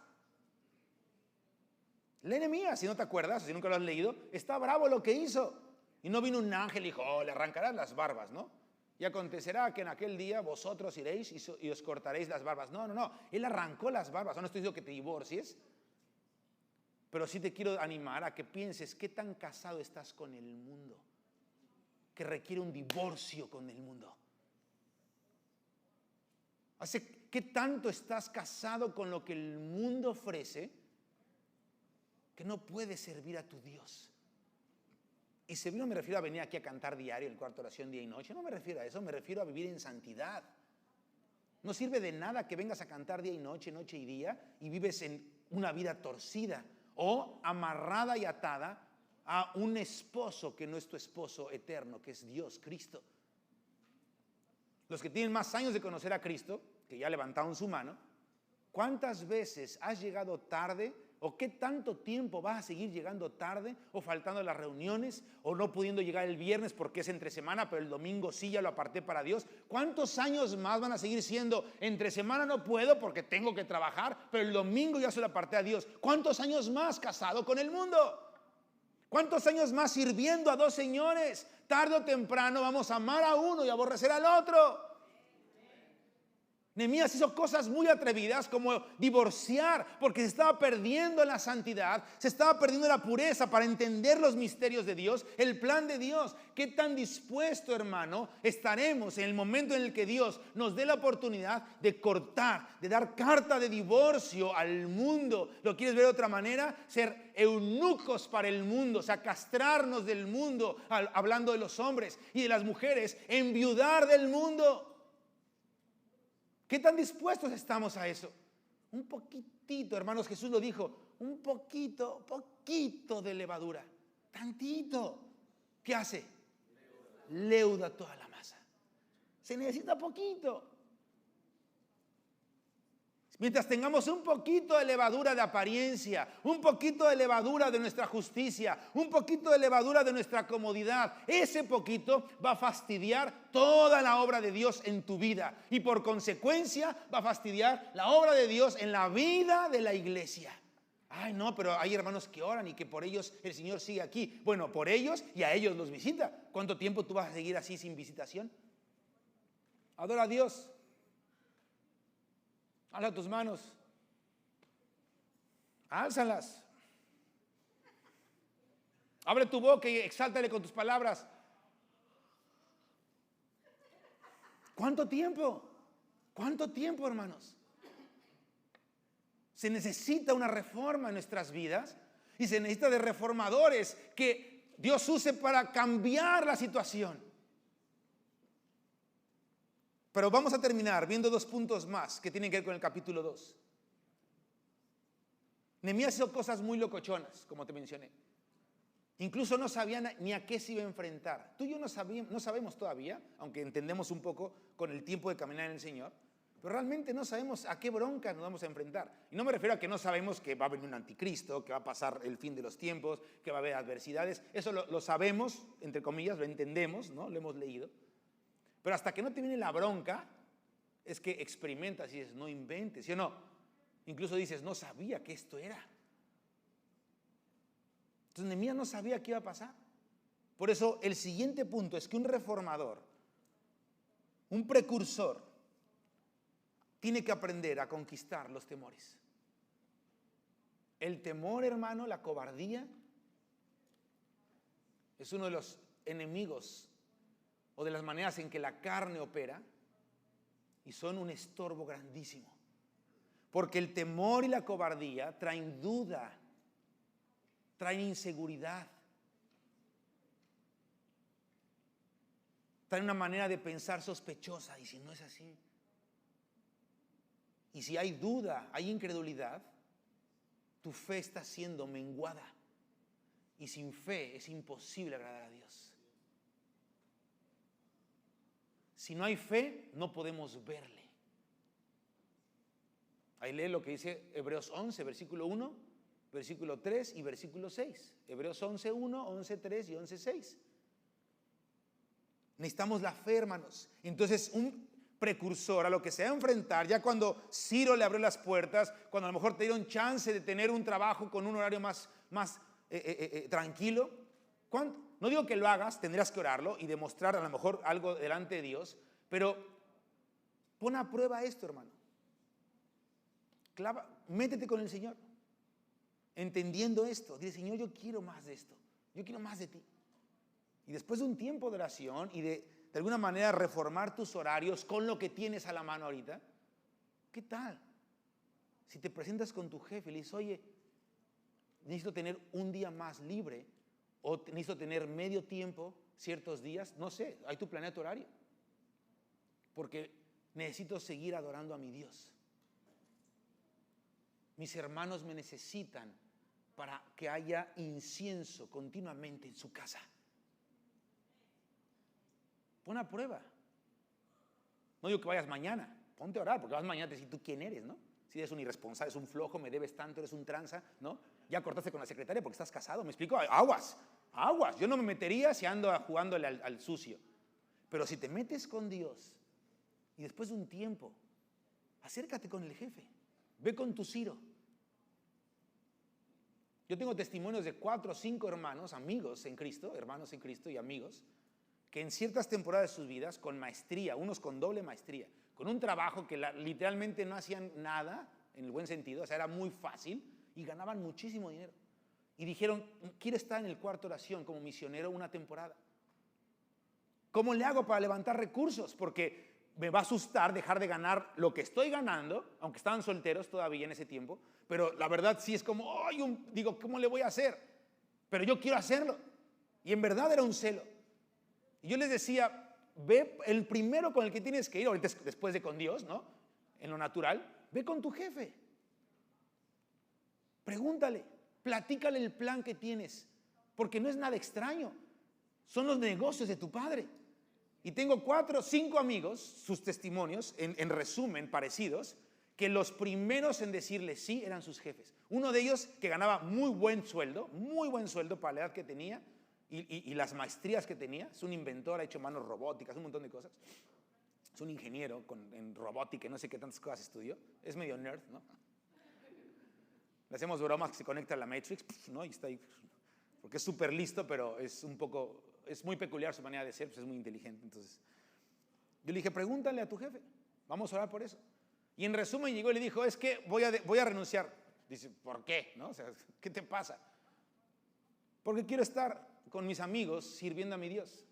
Speaker 1: Lee Nehemías, si no te acuerdas, si nunca lo has leído, está bravo lo que hizo. Y no vino un ángel y dijo, oh, le arrancarás las barbas, ¿no? Y acontecerá que en aquel día vosotros iréis y os cortaréis las barbas. No, no, no, él arrancó las barbas. No estoy diciendo que te divorcies, pero sí te quiero animar a que pienses qué tan casado estás con el mundo, que requiere un divorcio con el mundo. ¿Qué tanto estás casado con lo que el mundo ofrece que no puedes servir a tu Dios? Y servir no me refiero a venir aquí a cantar diario el cuarto oración día y noche, no me refiero a eso, me refiero a vivir en santidad. No sirve de nada que vengas a cantar día y noche, noche y día, y vives en una vida torcida o amarrada y atada a un esposo que no es tu esposo eterno, que es Dios, Cristo. Los que tienen más años de conocer a Cristo, que ya levantaron su mano, ¿cuántas veces has llegado tarde? ¿O qué tanto tiempo vas a seguir llegando tarde o faltando a las reuniones o no pudiendo llegar el viernes porque es entre semana, pero el domingo sí ya lo aparté para Dios? ¿Cuántos años más van a seguir siendo entre semana no puedo porque tengo que trabajar, pero el domingo ya se lo aparté a Dios? ¿Cuántos años más casado con el mundo? ¿Cuántos años más sirviendo a dos señores? Tarde o temprano vamos a amar a uno y aborrecer al otro. Nehemías hizo cosas muy atrevidas como divorciar, porque se estaba perdiendo la santidad, se estaba perdiendo la pureza para entender los misterios de Dios, el plan de Dios. ¿Qué tan dispuesto, hermano, estaremos en el momento en el que Dios nos dé la oportunidad de cortar, de dar carta de divorcio al mundo? ¿Lo quieres ver de otra manera? Ser eunucos para el mundo, o sea, castrarnos del mundo, hablando de los hombres, y de las mujeres, enviudar del mundo. ¿Qué tan dispuestos estamos a eso? Un poquitito, hermanos, Jesús lo dijo, un poquito de levadura, tantito. ¿Qué hace? Leuda toda la masa. Se necesita poquito. Mientras tengamos un poquito de levadura de apariencia, un poquito de levadura de nuestra justicia, un poquito de levadura de nuestra comodidad, ese poquito va a fastidiar toda la obra de Dios en tu vida y por consecuencia va a fastidiar la obra de Dios en la vida de la iglesia. Ay, no, pero hay hermanos que oran y que por ellos el Señor sigue aquí. Bueno, por ellos y a ellos los visita. ¿Cuánto tiempo tú vas a seguir así sin visitación? Adora a Dios. Alza tus manos. Álzalas. Abre tu boca y exáltale con tus palabras. ¿Cuánto tiempo? ¿Cuánto tiempo, hermanos? Se necesita una reforma en nuestras vidas y se necesita de reformadores que Dios use para cambiar la situación. Pero vamos a terminar viendo dos puntos más que tienen que ver con el capítulo 2. Nehemías hizo cosas muy locochonas, como te mencioné. Incluso no sabían ni a qué se iba a enfrentar. Tú y yo no sabemos todavía, aunque entendemos un poco con el tiempo de caminar en el Señor, pero realmente no sabemos a qué bronca nos vamos a enfrentar. Y no me refiero a que no sabemos que va a venir un anticristo, que va a pasar el fin de los tiempos, que va a haber adversidades. Eso lo sabemos, entre comillas, lo entendemos, ¿no? Lo hemos leído. Pero hasta que no te viene la bronca, es que experimentas y dices, no inventes, ¿sí o no? Incluso dices, no sabía que esto era. Entonces Nehemías no sabía qué iba a pasar. Por eso el siguiente punto es que un reformador, un precursor, tiene que aprender a conquistar los temores. El temor, hermano, la cobardía, es uno de los enemigos o de las maneras en que la carne opera y son un estorbo grandísimo. Porque el temor y la cobardía traen duda, traen inseguridad, traen una manera de pensar sospechosa. ¿Y si no es así? Y si hay duda, hay incredulidad, tu fe está siendo menguada. Y sin fe es imposible agradar a Dios. Si no hay fe, no podemos verle. Ahí lee lo que dice Hebreos 11, versículo 1, versículo 3 y versículo 6. Hebreos 11, 1, 11, 3 y 11, 6. Necesitamos la fe, hermanos. Entonces, un precursor a lo que se va a enfrentar, ya cuando Ciro le abrió las puertas, cuando a lo mejor te dieron chance de tener un trabajo con un horario más tranquilo. No digo que lo hagas, tendrás que orarlo y demostrar a lo mejor algo delante de Dios, pero pon a prueba esto, hermano. Métete con el Señor, entendiendo esto. Dile, Señor, yo quiero más de esto, yo quiero más de ti. Y después de un tiempo de oración y de alguna manera reformar tus horarios con lo que tienes a la mano ahorita, ¿qué tal? Si te presentas con tu jefe y le dices, oye, necesito tener un día más libre, o necesito tener medio tiempo ciertos días, no sé, ahí tú planea tu horario, porque necesito seguir adorando a mi Dios. Mis hermanos me necesitan para que haya incienso continuamente en su casa. Pon a prueba. No digo que vayas mañana, ponte a orar, porque vas mañana te dices, ¿tú quién eres, no? Si eres un irresponsable, eres un flojo, me debes tanto, eres un tranza, ¿no? Ya cortaste con la secretaria porque estás casado, ¿me explico? Aguas, aguas. Yo no me metería si ando jugándole al sucio. Pero si te metes con Dios y después de un tiempo, acércate con el jefe, ve con tu Ciro. Yo tengo testimonios de 4 o 5 hermanos, amigos en Cristo, hermanos en Cristo y amigos, que en ciertas temporadas de sus vidas, con maestría, unos con doble maestría, con un trabajo que literalmente no hacían nada, en el buen sentido, o sea, era muy fácil, y ganaban muchísimo dinero. Y dijeron, quiero estar en el cuarto oración como misionero una temporada. ¿Cómo le hago para levantar recursos? Porque me va a asustar dejar de ganar lo que estoy ganando, aunque estaban solteros todavía en ese tiempo, pero la verdad sí es como, digo, ¿cómo le voy a hacer? Pero yo quiero hacerlo. Y en verdad era un celo. Y yo les decía, ve el primero con el que tienes que ir, ahorita después de con Dios, ¿no? En lo natural, ve con tu jefe. Pregúntale, platícale el plan que tienes, porque no es nada extraño. Son los negocios de tu padre. Y tengo 4 o 5 amigos, sus testimonios, en resumen, parecidos, que los primeros en decirle sí eran sus jefes. Uno de ellos que ganaba muy buen sueldo para la edad que tenía y las maestrías que tenía. Es un inventor, ha hecho manos robóticas, un montón de cosas. Es un ingeniero en robótica y no sé qué tantas cosas estudió. Es medio nerd, ¿no? Le hacemos bromas que se conecta a la Matrix, ¿no? Y está ahí, porque es súper listo, pero es muy peculiar su manera de ser, pues es muy inteligente. Entonces, yo le dije, pregúntale a tu jefe, vamos a orar por eso. Y en resumen llegó y le dijo, es que voy a renunciar. Dice, ¿por qué? ¿No? O sea, ¿qué te pasa? Porque quiero estar con mis amigos sirviendo a mi Dios.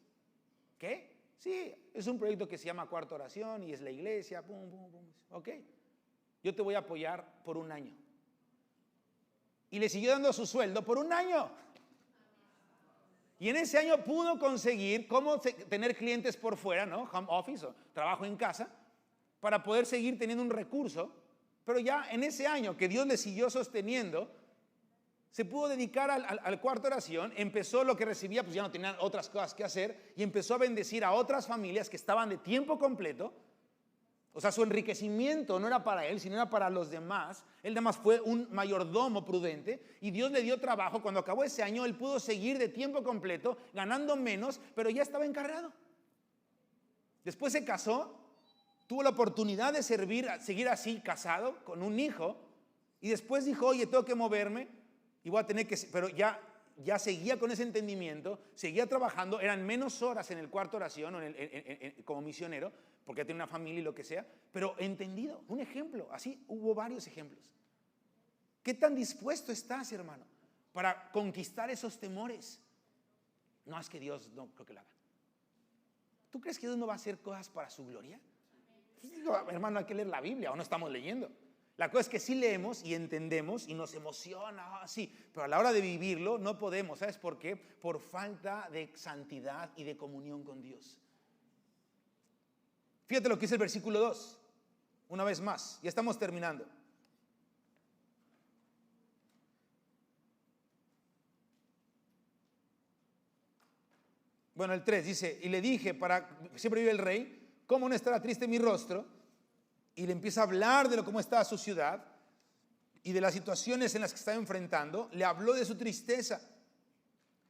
Speaker 1: ¿Qué? Sí, es un proyecto que se llama Cuarta Oración y es la iglesia, pum, pum, pum. Ok, yo te voy a apoyar por 1 año. Y le siguió dando su sueldo por 1 año. Y en ese año pudo conseguir cómo tener clientes por fuera, ¿no? Home office o trabajo en casa, para poder seguir teniendo un recurso. Pero ya en ese año que Dios le siguió sosteniendo, se pudo dedicar al cuarto oración, empezó lo que recibía, pues ya no tenían otras cosas que hacer, y empezó a bendecir a otras familias que estaban de tiempo completo. O sea, su enriquecimiento no era para él, sino era para los demás. Él además fue un mayordomo prudente y Dios le dio trabajo. Cuando acabó ese año, él pudo seguir de tiempo completo, ganando menos, pero ya estaba encargado. Después se casó, tuvo la oportunidad de seguir así, casado, con un hijo, y después dijo, oye, tengo que moverme y voy a tener que... Pero ya seguía con ese entendimiento, seguía trabajando, eran menos horas en el cuarto oración como misionero, porque tenía una familia y lo que sea, pero entendido, un ejemplo, así hubo varios ejemplos. ¿Qué tan dispuesto estás, hermano, para conquistar esos temores? No, es que Dios no creo que lo haga. ¿Tú crees que Dios no va a hacer cosas para su gloria? Digo, hermano, hay que leer la Biblia o no estamos leyendo. La cosa es que sí leemos y entendemos y nos emociona, sí, pero a la hora de vivirlo no podemos. ¿Sabes por qué? Por falta de santidad y de comunión con Dios. Fíjate lo que dice el versículo 2. Una vez más, ya estamos terminando. Bueno, el 3 dice, y le dije, siempre vive el rey, ¿cómo no estará triste mi rostro? Y le empieza a hablar de cómo estaba su ciudad y de las situaciones en las que estaba enfrentando. Le habló de su tristeza.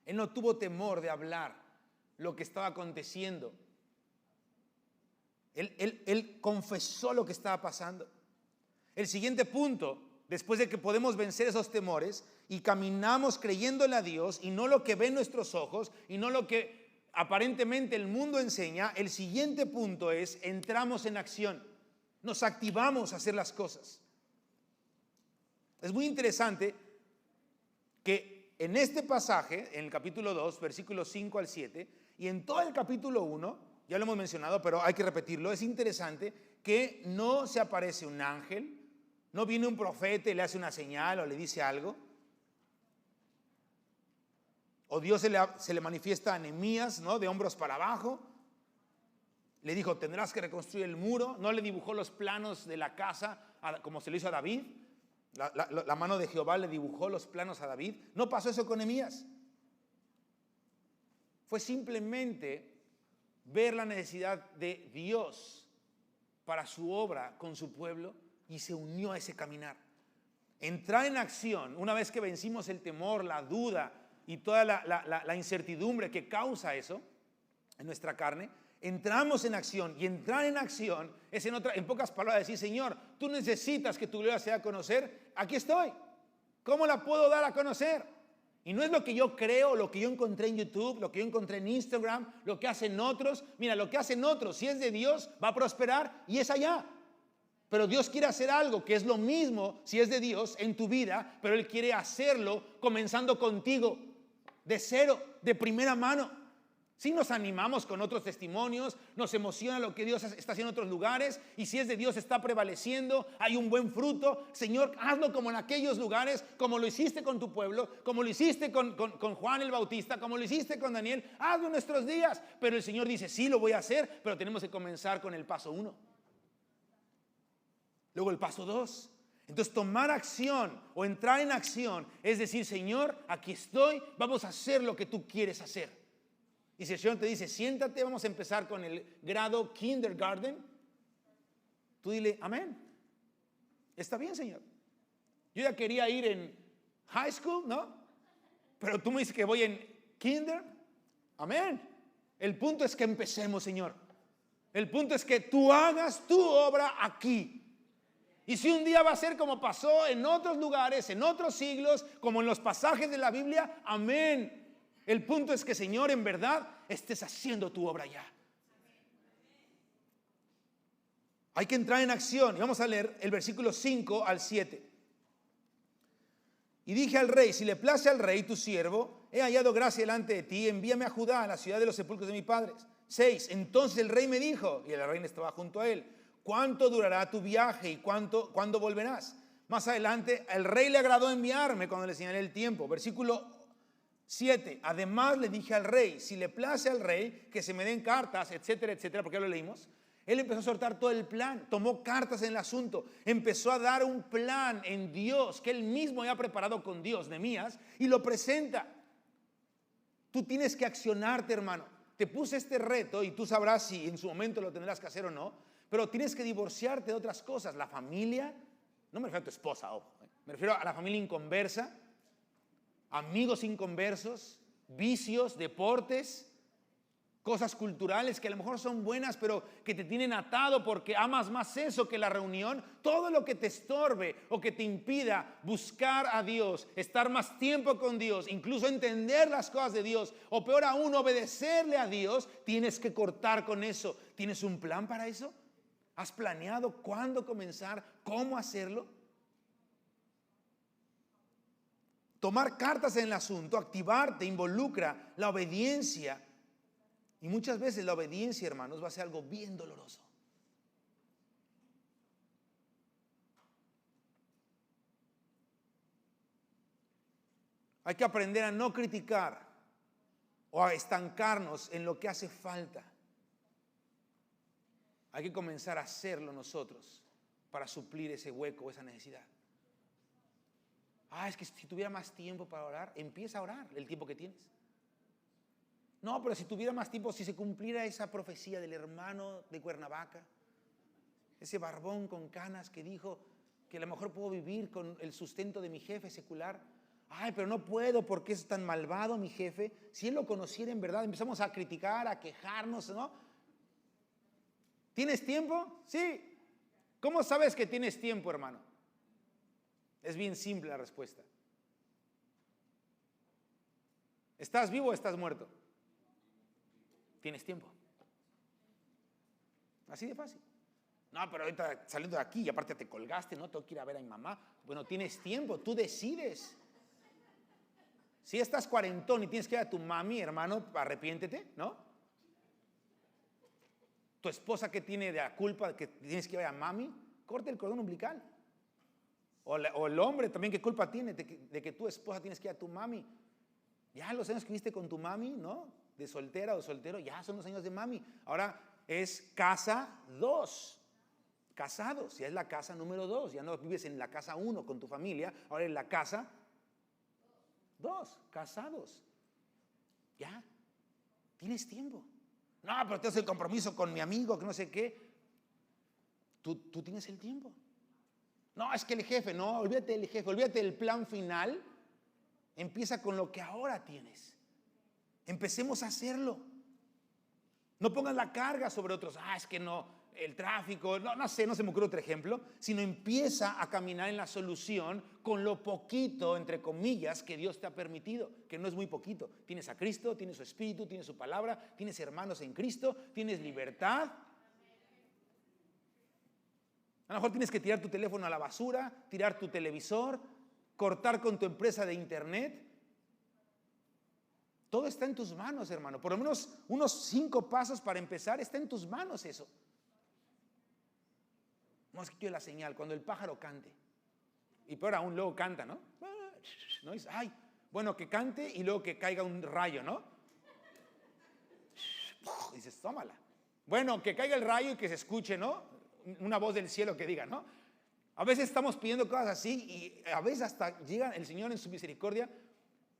Speaker 1: Él no tuvo temor de hablar lo que estaba aconteciendo. Él confesó lo que estaba pasando. El siguiente punto, después de que podemos vencer esos temores y caminamos creyéndole a Dios y no lo que ven nuestros ojos y no lo que aparentemente el mundo enseña, el siguiente punto es, entramos en acción. Nos activamos a hacer las cosas. Es muy interesante que en este pasaje, en el capítulo 2, versículos 5 al 7, y en todo el capítulo 1, ya lo hemos mencionado, pero hay que repetirlo, es interesante que no se aparece un ángel, no viene un profeta y le hace una señal o le dice algo, o Dios se le manifiesta a Nehemías, ¿no? De hombros para abajo. Le dijo, tendrás que reconstruir el muro. No le dibujó los planos de la casa como se lo hizo a David. La mano de Jehová le dibujó los planos a David. No pasó eso con Nehemías. Fue simplemente ver la necesidad de Dios para su obra con su pueblo y se unió a ese caminar. Entrar en acción, una vez que vencimos el temor, la duda y toda la incertidumbre que causa eso en nuestra carne, entramos en acción, y entrar en acción es en pocas palabras decir, Señor, tú necesitas que tu gloria sea a conocer, aquí estoy, ¿cómo la puedo dar a conocer? Y no es lo que yo creo, lo que yo encontré en YouTube, lo que yo encontré en Instagram, lo que hacen otros. Mira, lo que hacen otros, si es de Dios, va a prosperar y es allá. Pero Dios quiere hacer algo que es lo mismo, si es de Dios, en tu vida, pero Él quiere hacerlo comenzando contigo, de cero, de primera mano. Si nos animamos con otros testimonios, nos emociona lo que Dios está haciendo en otros lugares, y si es de Dios está prevaleciendo, hay un buen fruto. Señor, hazlo como en aquellos lugares, como lo hiciste con tu pueblo, como lo hiciste con Juan el Bautista, como lo hiciste con Daniel, hazlo en nuestros días. Pero el Señor dice, sí lo voy a hacer, pero tenemos que comenzar con el paso 1. Luego el paso 2. Entonces tomar acción o entrar en acción es decir, Señor, aquí estoy, vamos a hacer lo que tú quieres hacer. Y si el Señor te dice, siéntate, vamos a empezar con el grado kindergarten, tú dile, amén. Está bien, Señor. Yo ya quería ir en high school, ¿no? Pero tú me dices que voy en kinder. Amén. El punto es que empecemos, Señor. El punto es que tú hagas tu obra aquí. Y si un día va a ser como pasó en otros lugares, en otros siglos, como en los pasajes de la Biblia, amén. El punto es que, Señor, en verdad estés haciendo tu obra ya. Hay que entrar en acción. Y vamos a leer el versículo 5 al 7. Y dije al rey, si le place al rey tu siervo, he hallado gracia delante de ti, envíame a Judá, a la ciudad de los sepulcros de mis padres. 6. Entonces el rey me dijo, y el rey estaba junto a él, ¿cuánto durará tu viaje y cuándo volverás? Más adelante, el rey le agradó enviarme cuando le señalé el tiempo. Versículo 7. Además le dije al rey, si le place al rey que se me den cartas, etcétera, etcétera, porque ya lo leímos. Él empezó a soltar todo el plan, tomó cartas en el asunto, empezó a dar un plan en Dios que él mismo había preparado con Dios, Nehemías, y lo presenta. Tú tienes que accionarte, hermano. Te puse este reto y tú sabrás si en su momento lo tendrás que hacer o no, pero tienes que divorciarte de otras cosas. La familia, no me refiero a tu esposa, ojo, me refiero a la familia inconversa, amigos inconversos, vicios, deportes, cosas culturales que a lo mejor son buenas, pero que te tienen atado porque amas más eso que la reunión. Todo lo que te estorbe o que te impida buscar a Dios, estar más tiempo con Dios, incluso entender las cosas de Dios, o peor aún, obedecerle a Dios, tienes que cortar con eso. ¿Tienes un plan para eso? ¿Has planeado cuándo comenzar? ¿Cómo hacerlo? Tomar cartas en el asunto, activarte, involucra la obediencia. Y muchas veces la obediencia, hermanos, va a ser algo bien doloroso. Hay que aprender a no criticar o a estancarnos en lo que hace falta. Hay que comenzar a hacerlo nosotros para suplir ese hueco, esa necesidad. Es que si tuviera más tiempo para orar, empieza a orar el tiempo que tienes. No, pero si tuviera más tiempo, si se cumpliera esa profecía del hermano de Cuernavaca, ese barbón con canas que dijo que a lo mejor puedo vivir con el sustento de mi jefe secular. Pero no puedo porque es tan malvado mi jefe. Si él lo conociera en verdad, empezamos a criticar, a quejarnos, ¿no? ¿Tienes tiempo? Sí. ¿Cómo sabes que tienes tiempo, hermano? Es bien simple la respuesta. ¿Estás vivo o estás muerto? Tienes tiempo. Así de fácil. No, pero ahorita saliendo de aquí y aparte te colgaste, no tengo que ir a ver a mi mamá. Bueno, tienes tiempo, tú decides. Si estás cuarentón y tienes que ir a tu mami, hermano, arrepiéntete, ¿no? Tu esposa que tiene de la culpa que tienes que ir a mami, corta el cordón umbilical. O el hombre también, ¿qué culpa tiene de que tu esposa tienes que ir a tu mami? Ya los años que viste con tu mami, ¿no? De soltera o soltero, ya son los años de mami. Ahora es casa 2. Casados, ya es la casa número 2. Ya no vives en la casa 1 con tu familia, ahora en la casa 2, casados. Ya, tienes tiempo. No, pero tienes el compromiso con mi amigo, que no sé qué. Tú tienes el tiempo. No, es que el jefe, no, olvídate del jefe, olvídate del plan final. Empieza con lo que ahora tienes. Empecemos a hacerlo. No pongas la carga sobre otros. Es que no, el tráfico, no sé, no se me ocurre otro ejemplo, sino empieza a caminar en la solución con lo poquito, entre comillas, que Dios te ha permitido, que no es muy poquito. Tienes a Cristo, tienes su Espíritu, tienes su palabra, tienes hermanos en Cristo, tienes libertad. A lo mejor tienes que tirar tu teléfono a la basura, tirar tu televisor, cortar con tu empresa de internet. Todo está en tus manos, hermano. Por lo menos unos 5 pasos para empezar, está en tus manos eso. No es que la señal, cuando el pájaro cante. Y peor aún, luego canta, ¿no? ¿No? Dice, bueno, que cante y luego que caiga un rayo, ¿no? Dices, tómala. Bueno, que caiga el rayo y que se escuche, ¿no? Una voz del cielo que diga, ¿no? A veces estamos pidiendo cosas así y a veces hasta llega el Señor en su misericordia,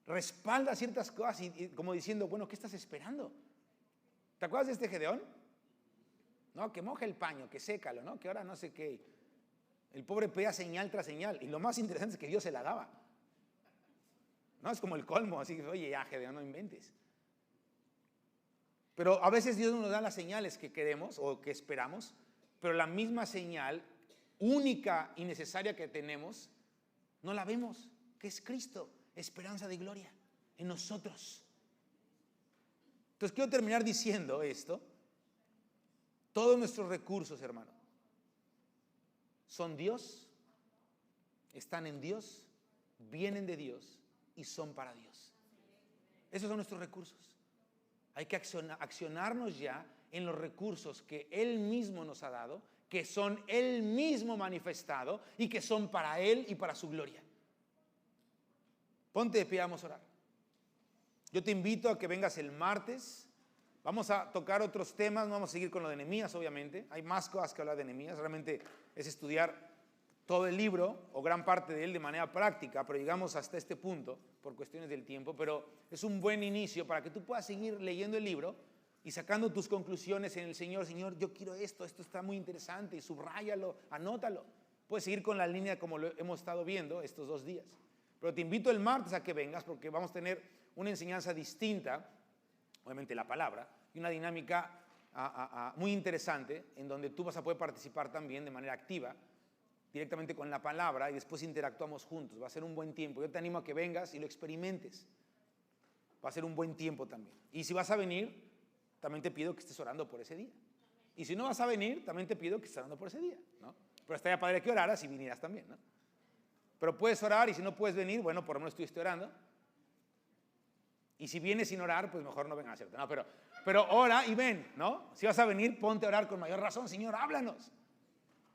Speaker 1: respalda ciertas cosas y como diciendo, bueno, ¿qué estás esperando? ¿Te acuerdas de este Gedeón? No, que moja el paño, que sécalo, ¿no? Que ahora no sé qué. El pobre pedía señal tras señal y lo más interesante es que Dios se la daba. No, es como el colmo, así que, oye, ya Gedeón, no inventes. Pero a veces Dios no nos da las señales que queremos o que esperamos, pero la misma señal única y necesaria que tenemos, no la vemos, que es Cristo, esperanza de gloria en nosotros. Entonces quiero terminar diciendo esto. Todos nuestros recursos, hermano, son Dios, están en Dios, vienen de Dios y son para Dios. Esos son nuestros recursos. Hay que accionarnos ya en los recursos que Él mismo nos ha dado, que son Él mismo manifestado y que son para Él y para su gloria. Ponte de pie, vamos a orar. Yo te invito a que vengas el martes. Vamos a tocar otros temas, no vamos a seguir con lo de Nehemías, obviamente. Hay más cosas que hablar de Nehemías. Realmente es estudiar todo el libro o gran parte de él de manera práctica, pero llegamos hasta este punto por cuestiones del tiempo. Pero es un buen inicio para que tú puedas seguir leyendo el libro y sacando tus conclusiones en el Señor. Señor, yo quiero esto está muy interesante, y subráyalo, anótalo. Puedes seguir con la línea como lo hemos estado viendo estos 2 días. Pero te invito el martes a que vengas porque vamos a tener una enseñanza distinta, obviamente la palabra, y una dinámica muy interesante en donde tú vas a poder participar también de manera activa, directamente con la palabra y después interactuamos juntos. Va a ser un buen tiempo. Yo te animo a que vengas y lo experimentes. Va a ser un buen tiempo también. Y si vas a venir, también te pido que estés orando por ese día. Y si no vas a venir, también te pido que estés orando por ese día, ¿no? Pero estaría padre que oraras y vinieras también, ¿no? Pero puedes orar y si no puedes venir, bueno, por lo menos estuviste orando. Y si vienes sin orar, pues mejor no vengas, ¿cierto? No, pero ora y ven, ¿no? Si vas a venir, ponte a orar con mayor razón. Señor, háblanos.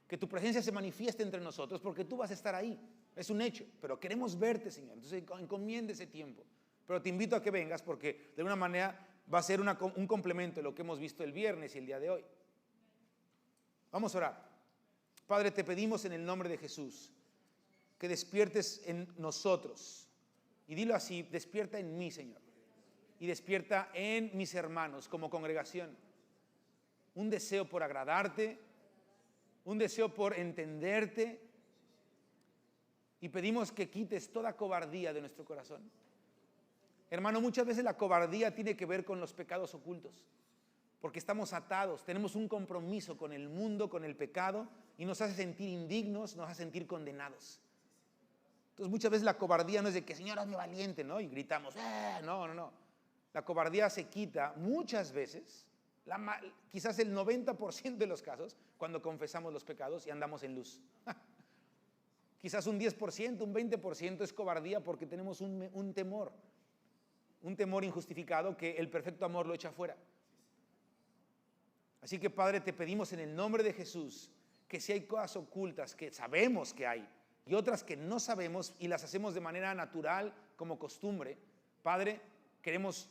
Speaker 1: que tu presencia se manifieste entre nosotros, porque tú vas a estar ahí. Es un hecho, pero queremos verte, Señor. Entonces encomienda ese tiempo. Pero te invito a que vengas porque de alguna manera va a ser un complemento de lo que hemos visto el viernes y el día de hoy. Vamos a orar. Padre, te pedimos en el nombre de Jesús que despiertes en nosotros. Y dilo así, despierta en mí, Señor. Y despierta en mis hermanos como congregación. Un deseo por agradarte, un deseo por entenderte. Y pedimos que quites toda cobardía de nuestro corazón. Hermano, muchas veces la cobardía tiene que ver con los pecados ocultos, porque estamos atados, tenemos un compromiso con el mundo, con el pecado, y nos hace sentir indignos, nos hace sentir condenados. Entonces muchas veces la cobardía no es de que Señor, hazme valiente, ¿no? Y gritamos, no. La cobardía se quita muchas veces, quizás el 90% de los casos, cuando confesamos los pecados y andamos en luz. Quizás un 10%, un 20% es cobardía porque tenemos un temor injustificado que el perfecto amor lo echa fuera. Así que, Padre, te pedimos en el nombre de Jesús que si hay cosas ocultas que sabemos que hay y otras que no sabemos y las hacemos de manera natural como costumbre, Padre, queremos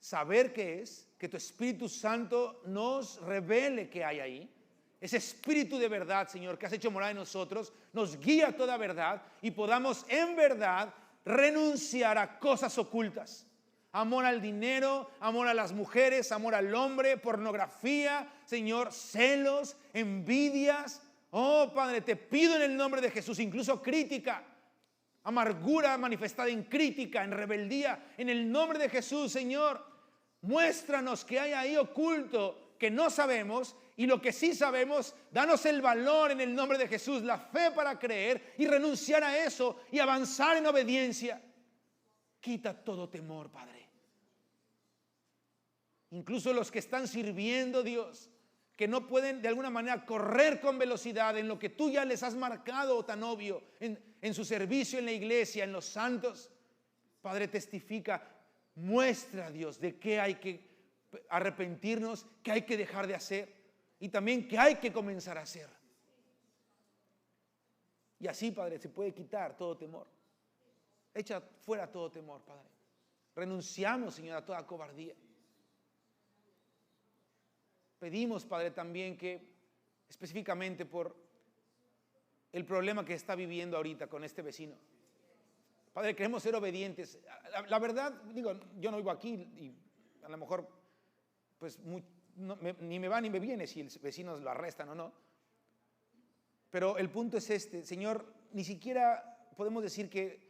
Speaker 1: saber qué es, que tu Espíritu Santo nos revele qué hay ahí. Ese Espíritu de verdad, Señor, que has hecho morar en nosotros, nos guía a toda verdad y podamos en verdad renunciar a cosas ocultas. Amor al dinero, amor a las mujeres, amor al hombre, pornografía, Señor, celos, envidias. Oh, Padre, te pido en el nombre de Jesús, incluso crítica, amargura manifestada en crítica, en rebeldía. En el nombre de Jesús, Señor, muéstranos qué hay ahí oculto que no sabemos, y lo que sí sabemos, danos el valor en el nombre de Jesús, la fe para creer y renunciar a eso y avanzar en obediencia. Quita todo temor, Padre. Incluso los que están sirviendo, Dios, que no pueden de alguna manera correr con velocidad en lo que tú ya les has marcado tan obvio, en su servicio en la iglesia, en los santos. Padre, testifica, muestra, Dios, de qué hay que arrepentirnos, qué hay que dejar de hacer. Y también que hay que comenzar a hacer. Y así, Padre, se puede quitar todo temor. Echa fuera todo temor, Padre. Renunciamos, Señor, a toda cobardía. Pedimos, Padre, también que específicamente por el problema que está viviendo ahorita con este vecino. Padre, queremos ser obedientes. La verdad, digo, yo no vivo aquí y a lo mejor, pues, ni me va ni me viene si el vecino lo arrestan o no. Pero el punto es este, Señor, ni siquiera podemos decir que